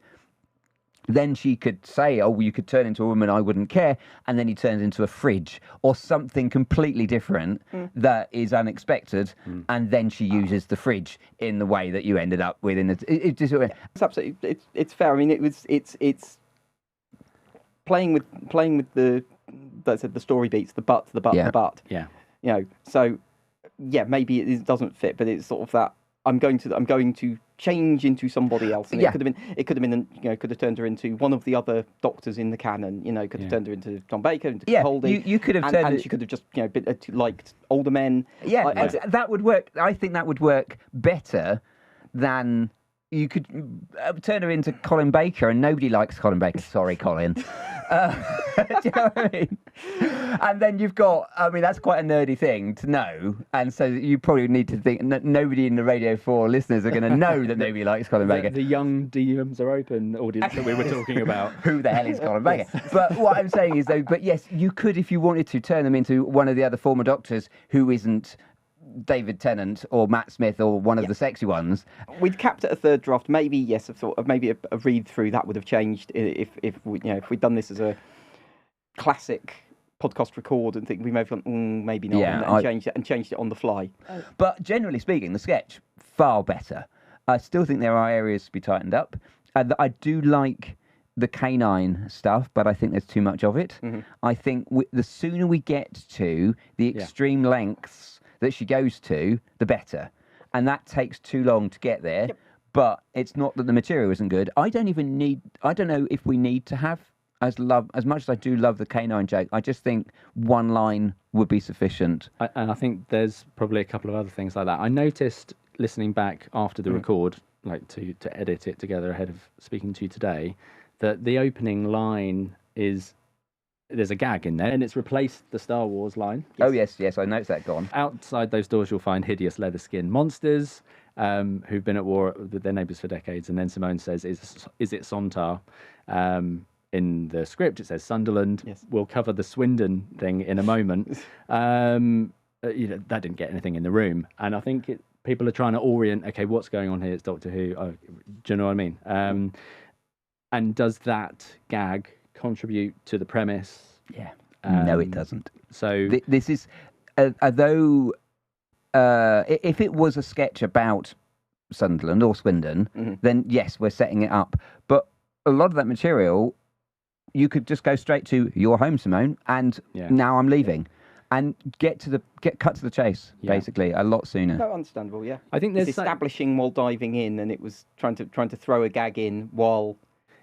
[SPEAKER 7] Then she could say, oh, you could turn into a woman, I wouldn't care. And then he turns into a fridge or something completely different that is unexpected. And then she uses the fridge in the way that you ended up with. It's
[SPEAKER 6] absolutely, it's fair. I mean, it's playing with the story beats, the but.
[SPEAKER 1] Yeah.
[SPEAKER 6] So yeah, maybe it doesn't fit, but it's sort of that I'm going to change into somebody else, and it could have been, could have turned her into one of the other Doctors in the canon, could have turned her into Tom Baker, into Capaldi.
[SPEAKER 7] You could have
[SPEAKER 6] and she could have just, been, liked older men.
[SPEAKER 7] That would work. I think that would work better than you could turn her into Colin Baker, and nobody likes Colin Baker. Sorry, Colin. Do you know what I mean? And then you've got, I mean, that's quite a nerdy thing to know. And so you probably need to think, nobody in the Radio 4 listeners are going to know that nobody likes Colin Baker.
[SPEAKER 1] The young DMs are open audience that we were talking about.
[SPEAKER 7] Who the hell is Colin Baker? But what I'm saying is, though, but yes, you could, if you wanted to, turn them into one of the other former Doctors who isn't David Tennant or Matt Smith or one of the sexy ones.
[SPEAKER 6] We'd capped at a third draft. Maybe yes, I thought maybe a read through that would have changed if if we'd done this as a classic podcast record and think we may have gone maybe not and changed it on the fly.
[SPEAKER 7] But generally speaking, the sketch far better. I still think there are areas to be tightened up. I do like the canine stuff, but I think there's too much of it.
[SPEAKER 6] Mm-hmm.
[SPEAKER 7] I think the sooner we get to the extreme lengths that she goes to, the better. And that takes too long to get there. Yep. But it's not that the material isn't good. I don't know if we need to have as much as I do love the canine joke. I just think one line would be sufficient.
[SPEAKER 1] And I think there's probably a couple of other things like that. I noticed listening back after the record, like to edit it together ahead of speaking to you today, that the opening line there's a gag in there, and it's replaced the Star Wars line.
[SPEAKER 7] Oh, yes, I noticed that gone.
[SPEAKER 1] Outside those doors, you'll find hideous leather-skinned monsters who've been at war with their neighbours for decades. And then Simone says, is it Sontar? In the script, it says Sunderland.
[SPEAKER 6] Yes.
[SPEAKER 1] We'll cover the Swindon thing in a moment. That didn't get anything in the room. And I think people are trying to orient, okay, what's going on here? It's Doctor Who. Oh, do you know what I mean? And does that gag contribute to the premise?
[SPEAKER 7] Yeah. No, it doesn't.
[SPEAKER 1] So
[SPEAKER 7] this is, although if it was a sketch about Sunderland or Swindon, then yes, we're setting it up. But a lot of that material, you could just go straight to "You're home, Simone," and now I'm leaving, and get cut to the chase, basically, a lot sooner.
[SPEAKER 6] No, understandable. Yeah,
[SPEAKER 1] I think there's
[SPEAKER 6] establishing while diving in, and it was trying to throw a gag in while.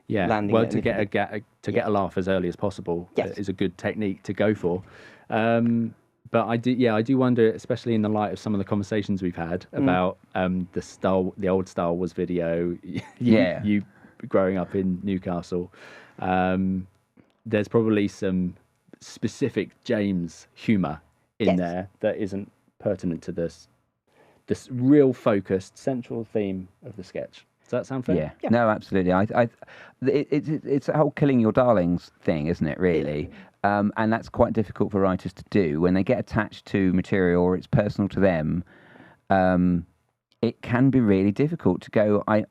[SPEAKER 6] Landing
[SPEAKER 1] to get a laugh as early as possible is a good technique to go for. But I do wonder, especially in the light of some of the conversations we've had about the old Star Wars video. You growing up in Newcastle, there's probably some specific James humour in there that isn't pertinent to this real focused central theme of the sketch. Does that sound fair?
[SPEAKER 7] Yeah. No, absolutely. It's a whole killing your darlings thing, isn't it, really? And that's quite difficult for writers to do. When they get attached to material or it's personal to them, it can be really difficult to go, I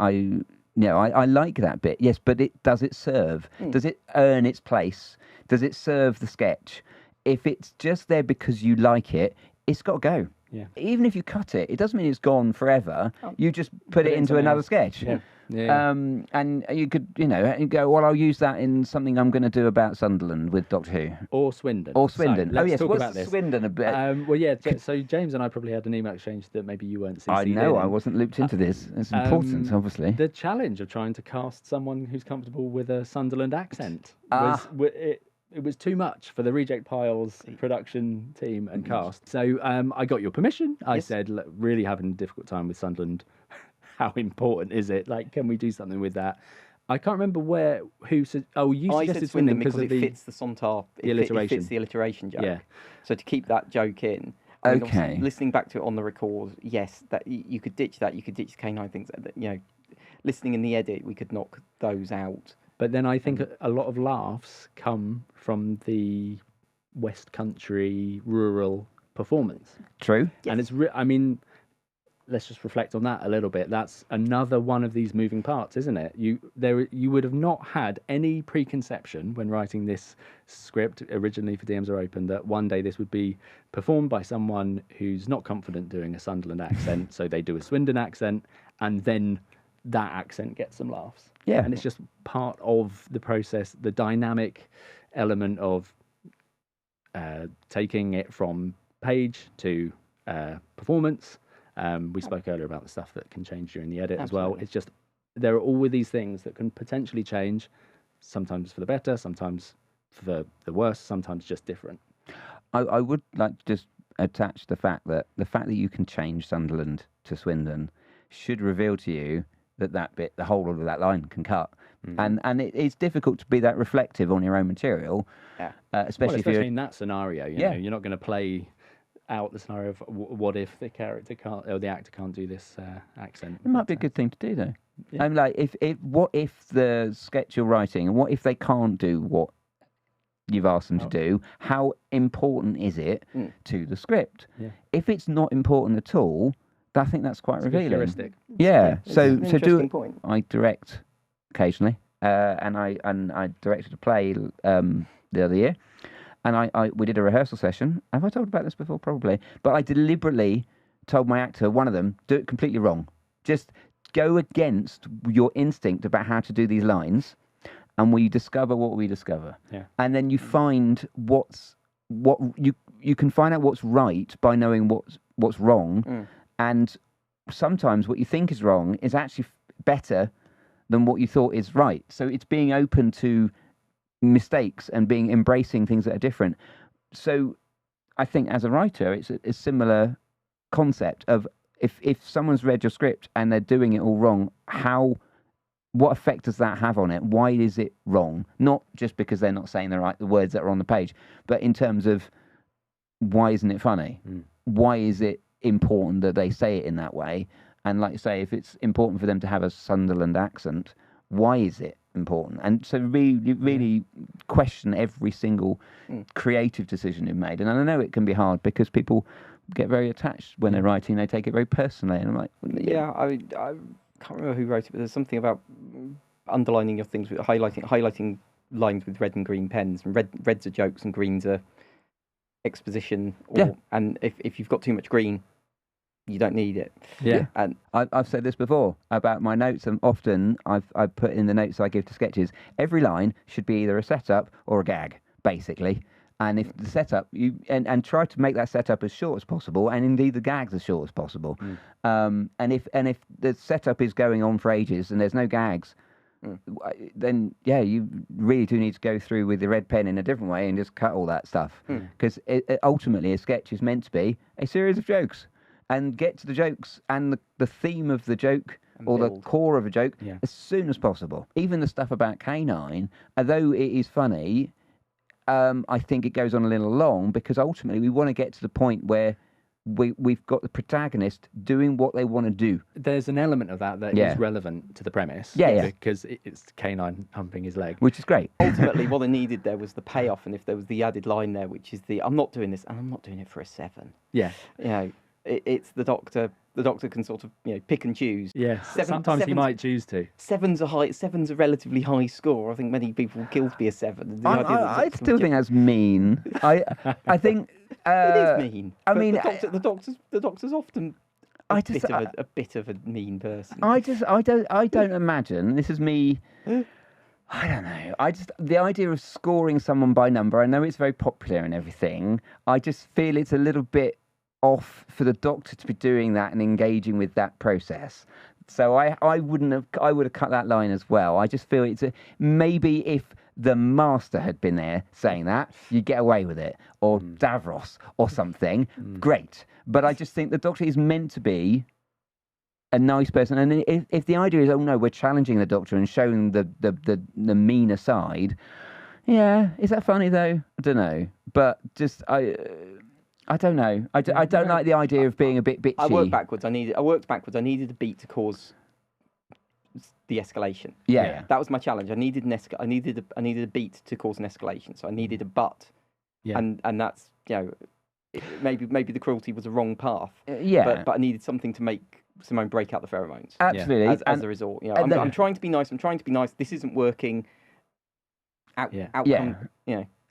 [SPEAKER 7] like that bit, yes, but does it serve? Does it earn its place? Does it serve the sketch? If it's just there because you like it, it's got to go.
[SPEAKER 1] Yeah.
[SPEAKER 7] Even if you cut it, it doesn't mean it's gone forever. You just put it into another sketch.
[SPEAKER 1] Yeah.
[SPEAKER 7] And you could, you go, well, I'll use that in something I'm going to do about Sunderland with Doctor Who.
[SPEAKER 1] Or Swindon.
[SPEAKER 7] So,
[SPEAKER 1] let's talk
[SPEAKER 7] what's
[SPEAKER 1] about this.
[SPEAKER 7] Swindon a bit?
[SPEAKER 1] So James and I probably had an email exchange that maybe you weren't CC'd
[SPEAKER 7] I know,
[SPEAKER 1] in.
[SPEAKER 7] I wasn't looped into this. It's important, obviously.
[SPEAKER 1] The challenge of trying to cast someone who's comfortable with a Sunderland accent it was too much for the Reject Piles production team and cast. So I got your permission. I said, look, really having a difficult time with Sunderland. How important is it? Like, can we do something with that? I can't remember who said. Oh, you suggested Swindon because
[SPEAKER 6] it fits the Sontar.
[SPEAKER 1] Alliteration.
[SPEAKER 6] It fits the alliteration joke.
[SPEAKER 1] Yeah.
[SPEAKER 6] So to keep that joke in.
[SPEAKER 7] Okay.
[SPEAKER 6] Listening back to it on the record, yes, that you could ditch that. You could ditch the canine things. Listening in the edit, we could knock those out.
[SPEAKER 1] But then I think a lot of laughs come from the West Country rural performance.
[SPEAKER 7] True.
[SPEAKER 6] Yes.
[SPEAKER 1] And it's let's just reflect on that a little bit. That's another one of these moving parts, isn't it? You would have not had any preconception when writing this script originally for DMs Are Open that one day this would be performed by someone who's not confident doing a Sunderland accent, so they do a Swindon accent, and then that accent gets some laughs.
[SPEAKER 7] Yeah.
[SPEAKER 1] And it's just part of the process, the dynamic element of taking it from page to performance. We spoke earlier about the stuff that can change during the edit as well. It's just, there are all of these things that can potentially change, sometimes for the better, sometimes for the worse, sometimes just different.
[SPEAKER 7] I would like to just attach the fact that you can change Sunderland to Swindon should reveal to you the whole of that line can cut. And it's difficult to be that reflective on your own material, especially if you're
[SPEAKER 1] in that scenario. You know, you're not going to play out the scenario of what if the character can't or the actor can't do this accent.
[SPEAKER 7] It might be a good thing to do, though. I'm like, what if the sketch you're writing, and what if they can't do what you've asked them to do? How important is it to the script?
[SPEAKER 1] Yeah.
[SPEAKER 7] If it's not important at all, I think that's quite revealing.
[SPEAKER 1] Heuristic.
[SPEAKER 7] Yeah.
[SPEAKER 6] It's
[SPEAKER 7] So
[SPEAKER 6] an
[SPEAKER 7] do
[SPEAKER 6] interesting point.
[SPEAKER 7] I direct occasionally, and I directed a play the other year, and we did a rehearsal session. Have I told about this before? Probably. But I deliberately told my actor, one of them, do it completely wrong. Just go against your instinct about how to do these lines, and we discover what we discover.
[SPEAKER 1] Yeah.
[SPEAKER 7] And then you find what you can find out what's right by knowing what's wrong, and sometimes what you think is wrong is actually better than what you thought is right. So it's being open to mistakes and embracing things that are different. So I think as a writer, it's a similar concept of if someone's read your script and they're doing it all wrong, what effect does that have on it? Why is it wrong? Not just because they're not saying the words that are on the page, but in terms of why isn't it funny? Why is it important that they say it in that way? And like you say, if it's important for them to have a Sunderland accent, why is it important? And so really question every single creative decision you've made. And I know it can be hard because people get very attached when they're writing. They take it very personally. And I'm like,
[SPEAKER 6] I can't remember who wrote it, but there's something about underlining your things with highlighting lines with red and green pens. And reds are jokes and greens are exposition. And if you've got too much green, you don't need it.
[SPEAKER 1] Yeah.
[SPEAKER 6] And
[SPEAKER 7] I've said this before about my notes, and often I've put in the notes I give to sketches, every line should be either a setup or a gag, basically. And if the setup, and try to make that setup as short as possible, and indeed the gags as short as possible. And if the setup is going on for ages and there's no gags, then you really do need to go through with the red pen in a different way and just cut all that stuff. Because ultimately a sketch is meant to be a series of jokes, and get to the jokes and the theme of the joke or the core of a joke as soon as possible. Even the stuff about Canine, although it is funny, I think it goes on a little long because ultimately we want to get to the point where we've got the protagonist doing what they want to do.
[SPEAKER 1] There's an element of that is relevant to the premise. Because it's Canine humping his leg.
[SPEAKER 7] Which is great.
[SPEAKER 6] ultimately, what I needed there was the payoff, and if there was the added line there, which is I'm not doing this, and I'm not doing it for a 7.
[SPEAKER 1] Yeah.
[SPEAKER 6] You know, it's the doctor. The doctor can sort of pick and choose.
[SPEAKER 1] Yeah. Sometimes he might choose to.
[SPEAKER 6] Seven's a relatively high score. I think many people would kill to be a 7.
[SPEAKER 7] I still think that's mean. I think
[SPEAKER 6] it is mean.
[SPEAKER 7] I
[SPEAKER 6] but
[SPEAKER 7] mean,
[SPEAKER 6] the doctor's often a bit of a mean person.
[SPEAKER 7] I don't imagine. This is me. I don't know. The idea of scoring someone by number. I know it's very popular and everything. I just feel it's a little bit off for the doctor to be doing that and engaging with that process. So I would have cut that line as well. I just feel maybe if the master had been there saying that, you'd get away with it, or Davros or something. Great. But I just think the doctor is meant to be a nice person, and if the idea is, oh no, we're challenging the doctor and showing the meaner side, is that funny though? I don't know. But just I don't know. I don't like the idea of being a bit bitchy.
[SPEAKER 6] I worked backwards. I needed a beat to cause the escalation.
[SPEAKER 7] Yeah.
[SPEAKER 6] That was my challenge. I needed a beat to cause an escalation. So I needed a but.
[SPEAKER 1] Yeah.
[SPEAKER 6] And that's maybe the cruelty was a wrong path. But I needed something to make Simone break out the pheromones.
[SPEAKER 7] Absolutely.
[SPEAKER 6] As a result. I'm trying to be nice. This isn't working. Outcome.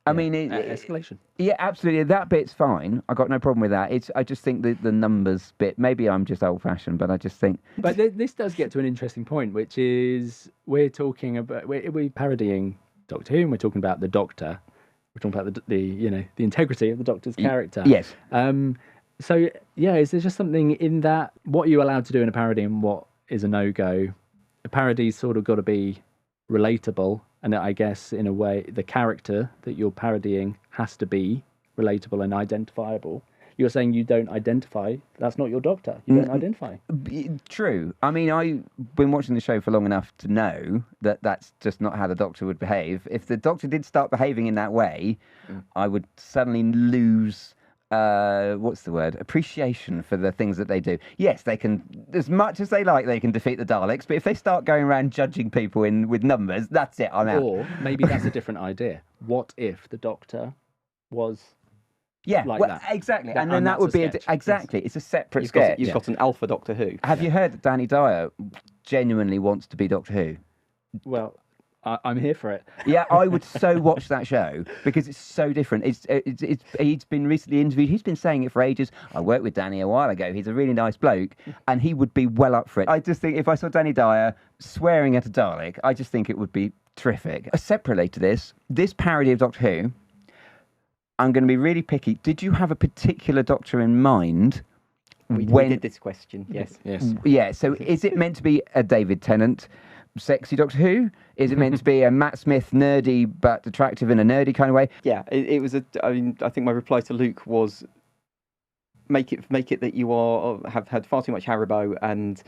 [SPEAKER 7] I mean,
[SPEAKER 1] escalation.
[SPEAKER 7] Yeah, absolutely. That bit's fine. I got no problem with that. I just think the numbers bit. Maybe I'm just old-fashioned, but I just think.
[SPEAKER 1] But this does get to an interesting point, which is we're parodying Doctor Who, and we're talking about the Doctor. We're talking about the integrity of the Doctor's character.
[SPEAKER 7] Yes.
[SPEAKER 1] So is there just something in that what you're allowed to do in a parody and what is a no-go? A parody's sort of got to be relatable. And I guess, in a way, the character that you're parodying has to be relatable and identifiable. You're saying you don't identify. That's not your doctor. You don't identify.
[SPEAKER 7] True. I mean, I've been watching the show for long enough to know that that's just not how the doctor would behave. If the doctor did start behaving in that way, I would suddenly lose... what's the word? Appreciation for the things that they do. Yes, they can, as much as they like, they can defeat the Daleks, but if they start going around judging people with numbers, that's it, I'm out.
[SPEAKER 1] Or maybe that's a different idea. What if the doctor was like that?
[SPEAKER 7] Exactly.
[SPEAKER 1] That-
[SPEAKER 7] and then
[SPEAKER 1] and
[SPEAKER 7] that would
[SPEAKER 1] that's
[SPEAKER 7] be
[SPEAKER 1] a sketch.
[SPEAKER 7] exactly. It's a separate
[SPEAKER 6] You've
[SPEAKER 7] sketch.
[SPEAKER 6] got an alpha Doctor Who.
[SPEAKER 7] Have you heard that Danny Dyer genuinely wants to be Doctor Who?
[SPEAKER 1] Well, I'm here for it.
[SPEAKER 7] Yeah, I would so watch that show because it's so different. He's been recently interviewed. He's been saying it for ages. I worked with Danny a while ago. He's a really nice bloke, and he would be well up for it. I just think if I saw Danny Dyer swearing at a Dalek, I just think it would be terrific. Separately to this parody of Doctor Who, I'm going to be really picky. Did you have a particular Doctor in mind?
[SPEAKER 6] We did this question, yes.
[SPEAKER 1] Yes.
[SPEAKER 7] Yeah, so is it meant to be a David Tennant sexy Doctor Who? Is it meant to be a Matt Smith nerdy but attractive in a nerdy kind of way?
[SPEAKER 6] Yeah, it was I mean, I think my reply to Luke was make it that you have had far too much Haribo and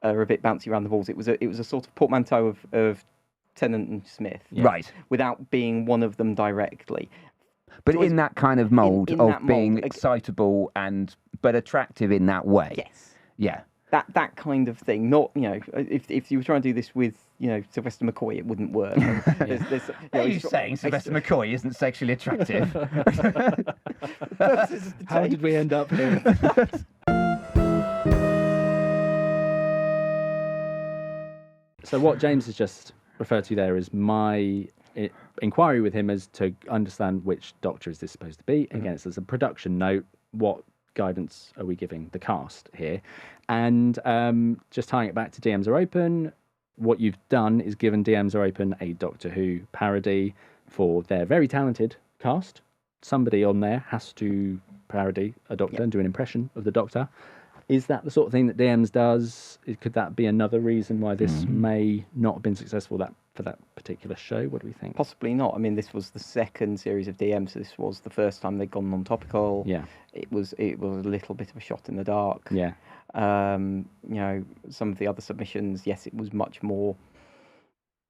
[SPEAKER 6] are a bit bouncy around the balls. It was a sort of portmanteau of Tennant and Smith,
[SPEAKER 7] Right.
[SPEAKER 6] without being one of them directly.
[SPEAKER 7] But in that kind of mould
[SPEAKER 6] in
[SPEAKER 7] of
[SPEAKER 6] that
[SPEAKER 7] being
[SPEAKER 6] mould,
[SPEAKER 7] excitable but attractive in that way.
[SPEAKER 6] Yes.
[SPEAKER 7] Yeah.
[SPEAKER 6] That kind of thing. Not, if you were trying to do this with, Sylvester McCoy, it wouldn't work.
[SPEAKER 7] Are you saying Sylvester McCoy isn't sexually attractive?
[SPEAKER 1] How did we end up here? So what James has just referred to there is my inquiry with him as to understand which Doctor is this supposed to be. Again, it's as a production note. What guidance are we giving the cast here? And just tying it back to DMs Are Open, what you've done is given DMs Are Open a Doctor Who parody for their very talented cast. Somebody on there has to parody a Doctor and do an impression of the Doctor. Is that the sort of thing that DMs does? Could that be another reason why this may not have been successful for that particular show? What do we think?
[SPEAKER 6] Possibly not. I mean, this was the second series of DM, so this was the first time they'd gone non-topical.
[SPEAKER 1] Yeah.
[SPEAKER 6] It was a little bit of a shot in the dark.
[SPEAKER 1] Yeah.
[SPEAKER 6] Some of the other submissions, yes, it was much more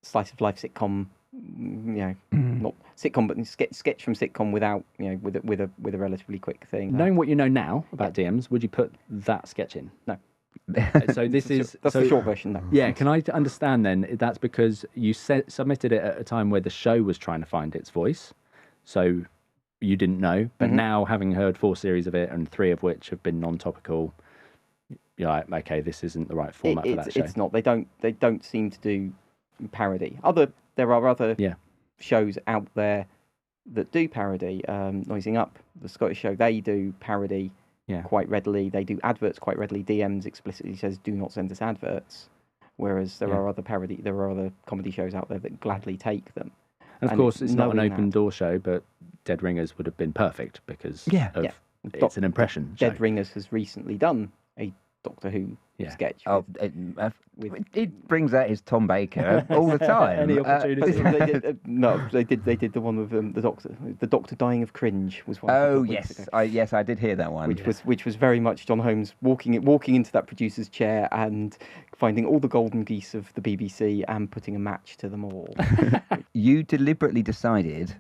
[SPEAKER 6] slice of life sitcom. Not sitcom, but sketch from sitcom without, with a relatively quick thing.
[SPEAKER 1] Knowing what you know now about DMs, would you put that sketch in?
[SPEAKER 6] No.
[SPEAKER 1] So this is
[SPEAKER 6] that's the short version, though.
[SPEAKER 1] Yeah, can I understand then? That's because you submitted it at a time where the show was trying to find its voice, so you didn't know. But now, having heard 4 series of it and 3 of which have been non-topical, you're like, okay, this isn't the right format for that show.
[SPEAKER 6] It's not. They don't seem to do parody. There are other shows out there that do parody. Noising Up, the Scottish show, they do parody quite readily. They do adverts quite readily. DMs explicitly says, "Do not send us adverts." Whereas there are other comedy shows out there that gladly take them.
[SPEAKER 1] And of course, it's not an open door show, but Dead Ringers would have been perfect because it's an impression show.
[SPEAKER 6] Dead Ringers has recently done a Doctor Who sketch.
[SPEAKER 7] Oh, it brings out his Tom Baker all the time.
[SPEAKER 1] Any opportunity.
[SPEAKER 6] They did the one with the Doctor dying of cringe was one.
[SPEAKER 7] Oh yes, I did hear that one.
[SPEAKER 6] Which was very much John Holmes walking into that producer's chair and finding all the golden geese of the BBC and putting a match to them all.
[SPEAKER 7] You deliberately decided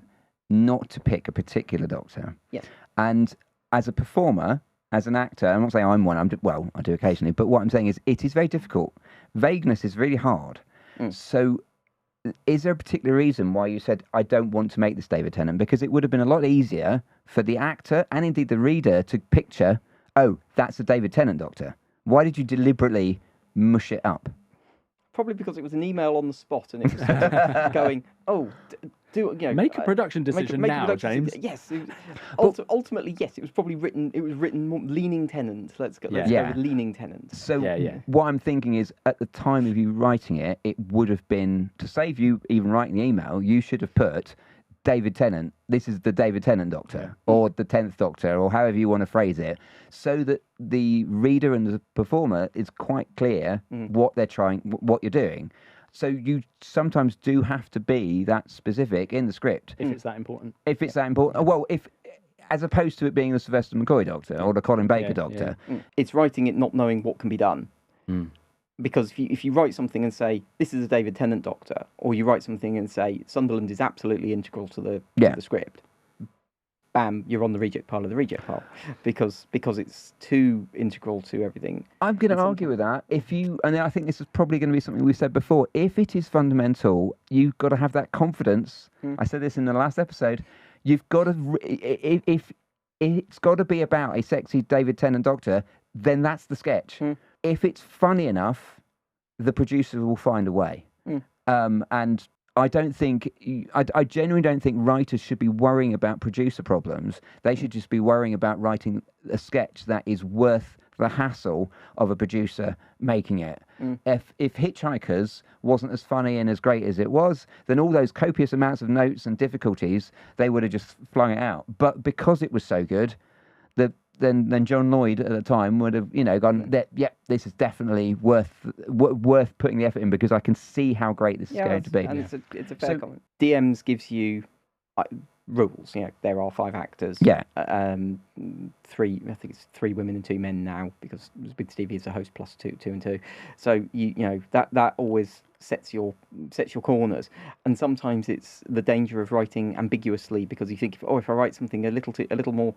[SPEAKER 7] not to pick a particular Doctor.
[SPEAKER 6] Yes.
[SPEAKER 7] And as a performer, as an actor, I'm not saying I'm one, I do occasionally, but what I'm saying is it is very difficult. Vagueness is really hard. So is there a particular reason why you said, I don't want to make this David Tennant? Because it would have been a lot easier for the actor and indeed the reader to picture, oh, that's a David Tennant Doctor. Why did you deliberately mush it up?
[SPEAKER 6] Probably because it was an email on the spot and it was sort of going,
[SPEAKER 1] make a production decision now, James.
[SPEAKER 6] Yes, ultimately, yes. It was probably written. It was written more leaning Tennant. Let's go with leaning Tennant.
[SPEAKER 7] So what I'm thinking is, at the time of you writing it, it would have been, to save you even writing the email, you should have put David Tennant. This is the David Tennant Doctor, or the 10th Doctor, or however you want to phrase it, so that the reader and the performer is quite clear what you're doing. So you sometimes do have to be that specific in the script.
[SPEAKER 1] If it's that important.
[SPEAKER 7] If it's that important. Well, if as opposed to it being the Sylvester McCoy Doctor or the Colin Baker Doctor.
[SPEAKER 6] It's writing it not knowing what can be done. Because if you write something and say, this is a David Tennant Doctor, or you write something and say, Sunderland is absolutely integral to the script, bam, you're on the reject pile of the reject pile. Because it's too integral to everything.
[SPEAKER 7] I'm going to argue with that. And I think this is probably going to be something we've said before. If it is fundamental, you've got to have that confidence. I said this in the last episode. You've got to, if it's got to be about a sexy David Tennant Doctor, then that's the sketch. If it's funny enough, the producers will find a way. And I don't think, I genuinely don't think writers should be worrying about producer problems. They should just be worrying about writing a sketch that is worth the hassle of a producer making it. If Hitchhikers wasn't as funny and as great as it was, then all those copious amounts of notes and difficulties, they would have just flung it out. But because it was so good, then John Lloyd at the time would have, gone, this is definitely worth putting the effort in because I can see how great this is going to be.
[SPEAKER 6] And it's a fair comment. DMs gives you rules. There are 5 actors.
[SPEAKER 7] Yeah.
[SPEAKER 6] 3, I think it's 3 women and 2 men now because with Stevie as a host plus 2 and 2. So that always sets your corners. And sometimes it's the danger of writing ambiguously because you think, if I write something a little more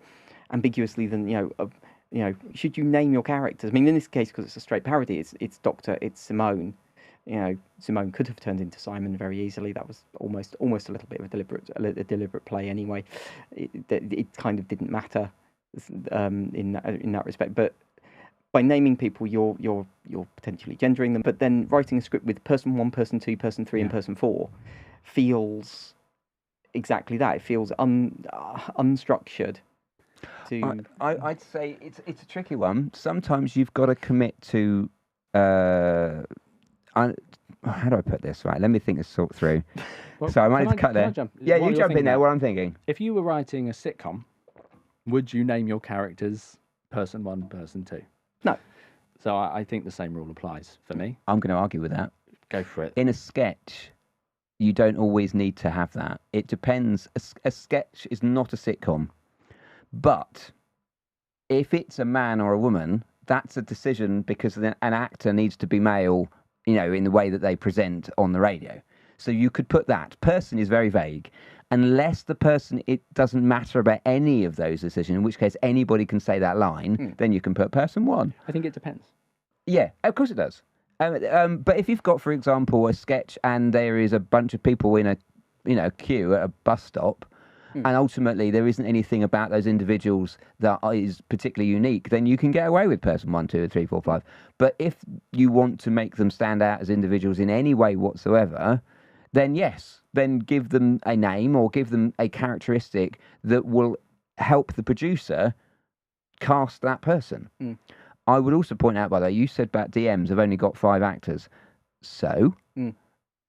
[SPEAKER 6] ambiguously than should you name your characters? I mean, in this case, because it's a straight parody, it's Simone. Simone could have turned into Simon very easily. That was almost a little bit of a deliberate play anyway. It kind of didn't matter in that respect. But by naming people, you're potentially gendering them. But then writing a script with person 1, person 2, person 3, and person 4 feels exactly that. It feels unstructured.
[SPEAKER 7] I'd say it's a tricky one. Sometimes you've got to commit to. How do I put this? Right, let me think this sort through.
[SPEAKER 1] Well,
[SPEAKER 7] so I might need to cut there. You jump in there. What I'm thinking.
[SPEAKER 1] If you were writing a sitcom, would you name your characters person 1, person 2?
[SPEAKER 6] No.
[SPEAKER 1] So I think the same rule applies for me.
[SPEAKER 7] I'm going to argue with that.
[SPEAKER 1] Go for it.
[SPEAKER 7] In a sketch, you don't always need to have that. It depends. A sketch is not a sitcom. But if it's a man or a woman, that's a decision because an actor needs to be male, in the way that they present on the radio. So you could put that. Person is very vague. Unless the person, it doesn't matter about any of those decisions, in which case anybody can say that line, then you can put person 1.
[SPEAKER 1] I think it depends.
[SPEAKER 7] Yeah, of course it does. But if you've got, for example, a sketch and there is a bunch of people in a queue at a bus stop, and ultimately there isn't anything about those individuals that is particularly unique, then you can get away with person 1, 2, 3, 4, 5. But if you want to make them stand out as individuals in any way whatsoever, then yes, then give them a name or give them a characteristic that will help the producer cast that person. I would also point out, by the way, you said about DMs have only got 5 actors. So,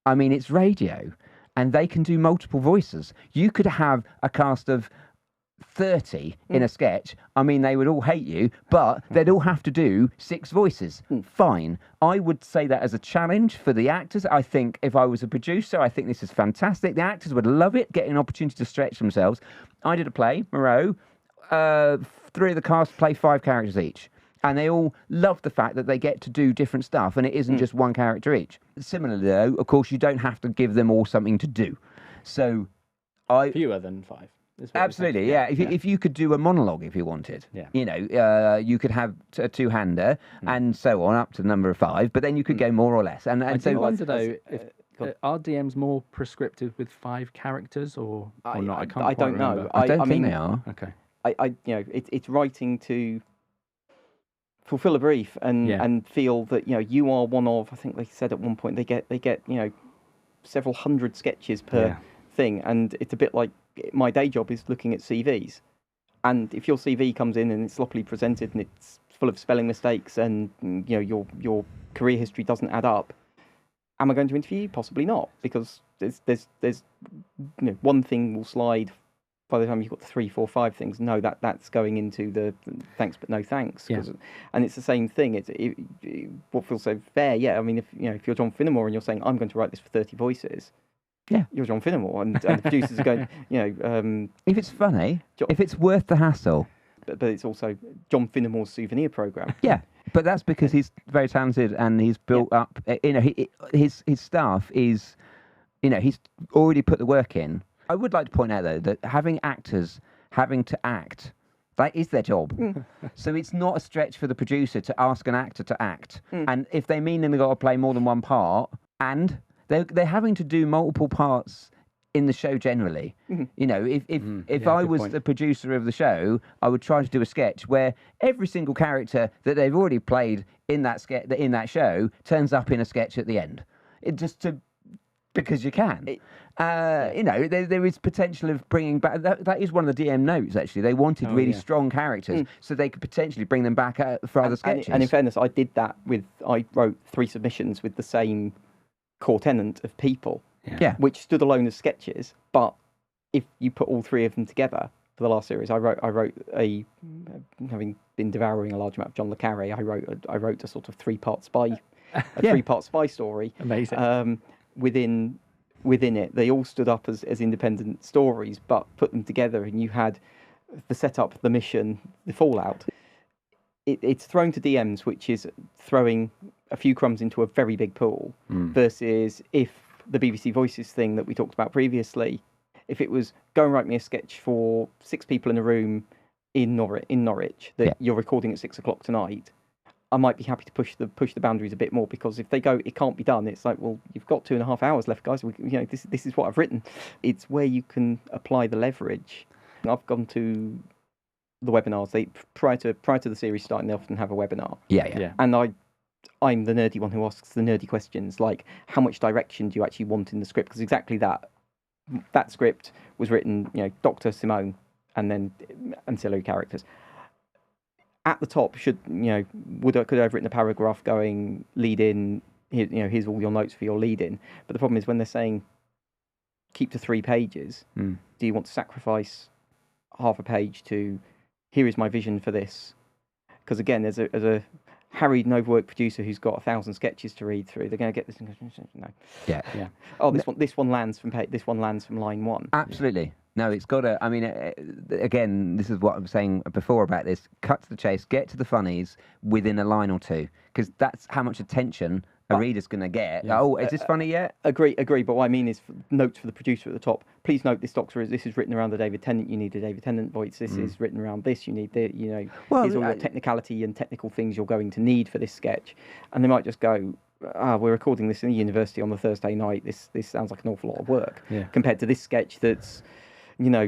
[SPEAKER 7] I mean, it's radio. And they can do multiple voices. You could have a cast of 30 in a sketch. I mean, they would all hate you, but they'd all have to do 6 voices. Fine. I would say that as a challenge for the actors. I think if I was a producer, I think this is fantastic. The actors would love it, getting an opportunity to stretch themselves. I did a play, Moreau. 3 of the cast play 5 characters each. And they all love the fact that they get to do different stuff and it isn't just one character each. Similarly, though, of course, you don't have to give them all something to do. So
[SPEAKER 1] Fewer than 5.
[SPEAKER 7] Absolutely, yeah. If you could do a monologue if you wanted, you could have a 2-hander and so on up to the number of 5, but then you could go more or less. And
[SPEAKER 1] I
[SPEAKER 7] so
[SPEAKER 1] do wonder, though, are DMs more prescriptive with 5 characters or not?
[SPEAKER 6] I don't know.
[SPEAKER 7] I don't think they are.
[SPEAKER 1] Okay.
[SPEAKER 6] It's writing to fulfill a brief and feel that you are one of, I think they said at one point they get several hundred sketches per thing, and it's a bit like my day job is looking at CVs, and if your CV comes in and it's sloppily presented and it's full of spelling mistakes and your career history doesn't add up, am I going to interview you? Possibly not, because there's one thing will slide. By the time you've got 3, 4, 5 things, no, that's going into the thanks but no thanks.
[SPEAKER 1] Yeah.
[SPEAKER 6] And it's the same thing. What feels so fair, I mean, if you're John Finnemore and you're saying I'm going to write this for 30 voices,
[SPEAKER 7] Yeah.
[SPEAKER 6] you're John Finnemore, and the producers are going,
[SPEAKER 7] If it's funny,
[SPEAKER 6] Jo-
[SPEAKER 7] if it's worth the hassle,
[SPEAKER 6] but it's also John Finnemore's souvenir program.
[SPEAKER 7] yeah. But that's because he's very talented and he's built up. His staff is, he's already put the work in. I would like to point out though that having actors having to act, that is their job. So it's not a stretch for the producer to ask an actor to act. And if they mean they've got to play more than one part, and they're having to do multiple parts in the show generally. If I
[SPEAKER 1] good
[SPEAKER 7] was
[SPEAKER 1] point.
[SPEAKER 7] the producer of the show, I would try to do a sketch where every single character that they've already played in that show turns up in a sketch at the end. Because you can. There is potential of bringing back. That is one of the DM notes, actually. They wanted really strong characters so they could potentially bring them back for other sketches.
[SPEAKER 6] And in fairness, I did that I wrote 3 submissions with the same core tenant of people, which stood alone as sketches. But if you put all 3 of them together for the last series, I wrote having been devouring a large amount of John le Carré, I wrote a sort of 3-part spy, 3-part spy story.
[SPEAKER 1] Amazing.
[SPEAKER 6] Within it, they all stood up as independent stories, but put them together, and you had the setup, the mission, the fallout. It's thrown to DMs, which is throwing a few crumbs into a very big pool, versus if the BBC Voices thing that we talked about previously, if it was go and write me a sketch for 6 people in a room in Norwich that you're recording at 6 o'clock tonight, I might be happy to push the boundaries a bit more, because if they go, it can't be done, it's like, well, you've got 2.5 hours left, guys. This is what I've written. It's where you can apply the leverage. I've gone to the webinars. Prior to the series starting, they often have a webinar.
[SPEAKER 7] Yeah.
[SPEAKER 6] And I'm the nerdy one who asks the nerdy questions, like how much direction do you actually want in the script? Because exactly that script was written, Dr. Simone, and then ancillary characters. At the top, could I have written a paragraph going lead in? Here's all your notes for your lead in. But the problem is when they're saying keep to 3 pages. Do you want to sacrifice half a page to here is my vision for this? Because again, as a harried and overworked producer who's got 1,000 sketches to read through, they're going to get this and go, no.
[SPEAKER 7] Yeah.
[SPEAKER 6] Oh, this one lands from line 1.
[SPEAKER 7] Absolutely. No, it's got to. I mean, again, this is what I was saying before about this. Cut to the chase. Get to the funnies within a line or 2, because that's how much attention a reader's going to get. Yeah. Oh, is this funny yet?
[SPEAKER 6] Agree. But what I mean is notes for the producer at the top. Please note this this is written around the David Tennant. You need a David Tennant voice. This is written around this. You need here's all your technicality and technical things you're going to need for this sketch. And they might just go, we're recording this in the university on the Thursday night. This sounds like an awful lot of work compared to this sketch that's,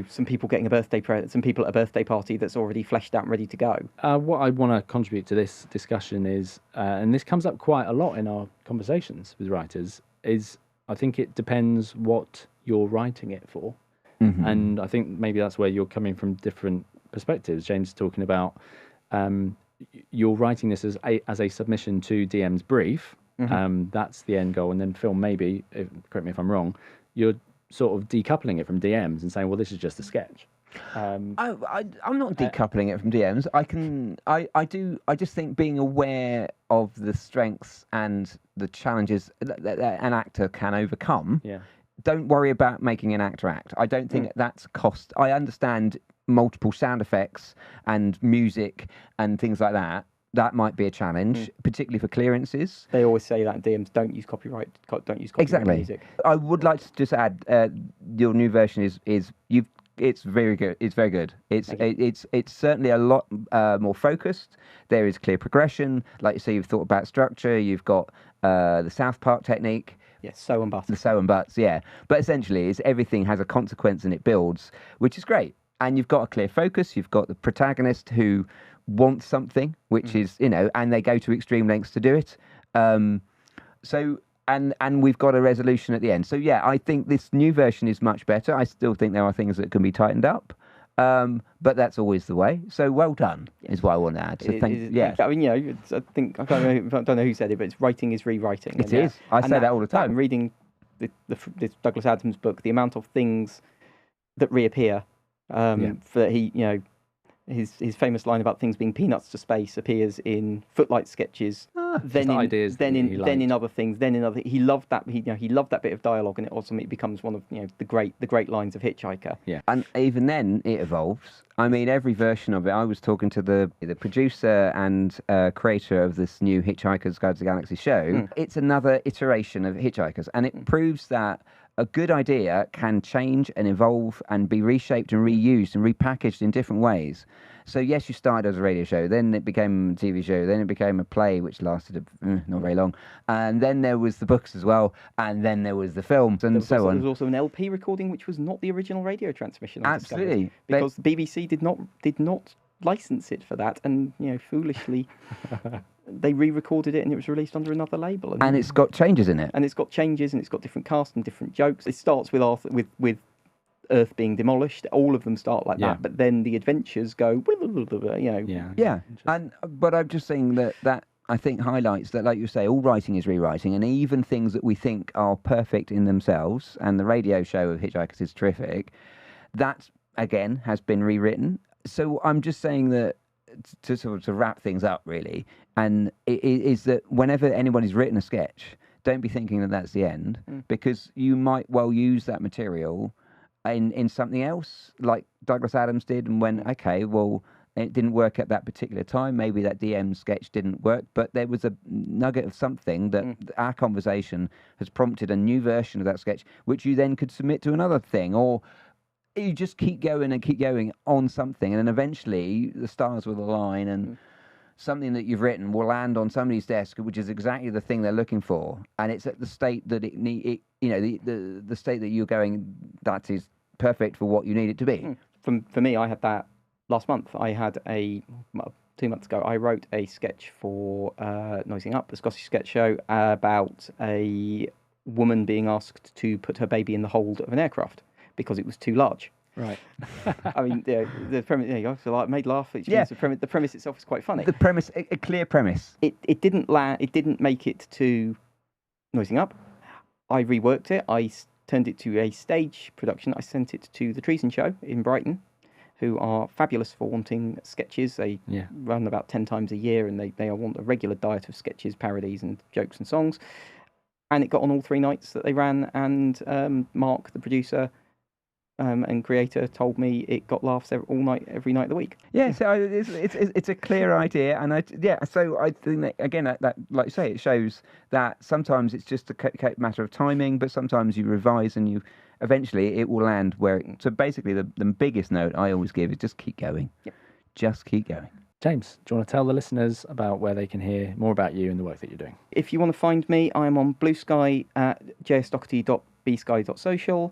[SPEAKER 6] some people getting a birthday present, some people at a birthday party that's already fleshed out and ready to go.
[SPEAKER 1] What I want to contribute to this discussion is, and this comes up quite a lot in our conversations with writers, is I think it depends what you're writing it for. And I think maybe that's where you're coming from different perspectives. James is talking about you're writing this as a submission to DM's brief. That's the end goal. And then Phil, maybe, correct me if I'm wrong, you're sort of decoupling it from DMs and saying, well, this is just a sketch.
[SPEAKER 7] I'm not decoupling it from DMs. I just think being aware of the strengths and the challenges that an actor can overcome. Yeah. Don't worry about making an actor act. I don't think that's cost. I understand multiple sound effects and music and things like that. That might be a challenge, particularly for clearances.
[SPEAKER 6] They always say that DMs don't use copyright music.
[SPEAKER 7] I would like to just add, your new version it's very good. It's very good. It's certainly a lot more focused. There is clear progression. Like you say, you've thought about structure. You've got the South Park technique.
[SPEAKER 6] Yes, so and buts.
[SPEAKER 7] The so and buts, yeah. But essentially, everything has a consequence and it builds, which is great. And you've got a clear focus. You've got the protagonist who wants something, which is, and they go to extreme lengths to do it. And we've got a resolution at the end. So yeah, I think this new version is much better. I still think there are things that can be tightened up, but that's always the way. So well done is what I want to add. So
[SPEAKER 6] I mean, I don't know who said it, but it's writing is rewriting.
[SPEAKER 7] It is. I say that all the time.
[SPEAKER 6] I'm reading this Douglas Adams book, the amount of things that reappear. For his famous line about things being peanuts to space appears in Footlight sketches. Then
[SPEAKER 1] just
[SPEAKER 6] in
[SPEAKER 1] ideas that he
[SPEAKER 6] then in
[SPEAKER 1] liked.
[SPEAKER 6] other things. Then in other, he loved that. He loved that bit of dialogue, and it ultimately becomes one of the great lines of Hitchhiker.
[SPEAKER 7] And even then, it evolves. I mean, every version of it. I was talking to the producer and creator of this new Hitchhiker's Guide to the Galaxy show. It's another iteration of Hitchhikers, and it proves that a good idea can change and evolve and be reshaped and reused and repackaged in different ways. So yes, you started as a radio show, then it became a TV show, then it became a play, which lasted not very long, and then there was the books as well, and then there was the films, and so on.
[SPEAKER 6] There was also an LP recording, which was not the original radio transmission. I discovered,
[SPEAKER 7] Absolutely,
[SPEAKER 6] because the BBC did not license it for that, and foolishly they re-recorded it, and it was released under another label.
[SPEAKER 7] And it's got changes in it.
[SPEAKER 6] And it's got changes, and it's got different cast and different jokes. It starts with Arthur, with Earth being demolished. All of them start like that, but then the adventures go,
[SPEAKER 7] But I'm just saying that I think highlights that, like you say, all writing is rewriting, and even things that we think are perfect in themselves, and the radio show of Hitchhikers is terrific, that again has been rewritten. So I'm just saying that to sort of wrap things up, really, and it is that whenever anybody's written a sketch, don't be thinking that that's the end, because you might well use that material in something else, like Douglas Adams did, and when it didn't work at that particular time, maybe that DM sketch didn't work, but there was a nugget of something that our conversation has prompted a new version of that sketch, which you then could submit to another thing, or you just keep going and keep going on something, and then eventually the stars will align, and something that you've written will land on somebody's desk, which is exactly the thing they're looking for, and it's at the state that the state that you're going, that is perfect for what you need it to be.
[SPEAKER 6] For me, I had that last month. I had 2 months ago, I wrote a sketch for Noising Up, the Scottish sketch show, about a woman being asked to put her baby in the hold of an aircraft because it was too large.
[SPEAKER 1] Right.
[SPEAKER 6] I mean, the premise. I made laugh. Which means the premise itself is quite funny.
[SPEAKER 7] The premise, a clear premise.
[SPEAKER 6] It didn't land. It didn't make it to Noising Up. I reworked it. I turned it to a stage production. I sent it to the Treason Show in Brighton, who are fabulous for wanting sketches. They run about 10 times a year, and they want a regular diet of sketches, parodies, and jokes and songs. And it got on all 3 nights that they ran. And Mark, the producer and creator, told me it got laughs every night of the week.
[SPEAKER 7] Yeah, so it's a clear idea, and so I think that again that like you say, it shows that sometimes it's just a matter of timing, but sometimes you revise and you eventually it will land where. So basically, the biggest note I always give is just keep going. Yep. Just keep going.
[SPEAKER 1] James, do you want to tell the listeners about where they can hear more about you and the work that you're doing?
[SPEAKER 6] If you want to find me, I'm on Blue Sky at jsdocherty.bsky.social.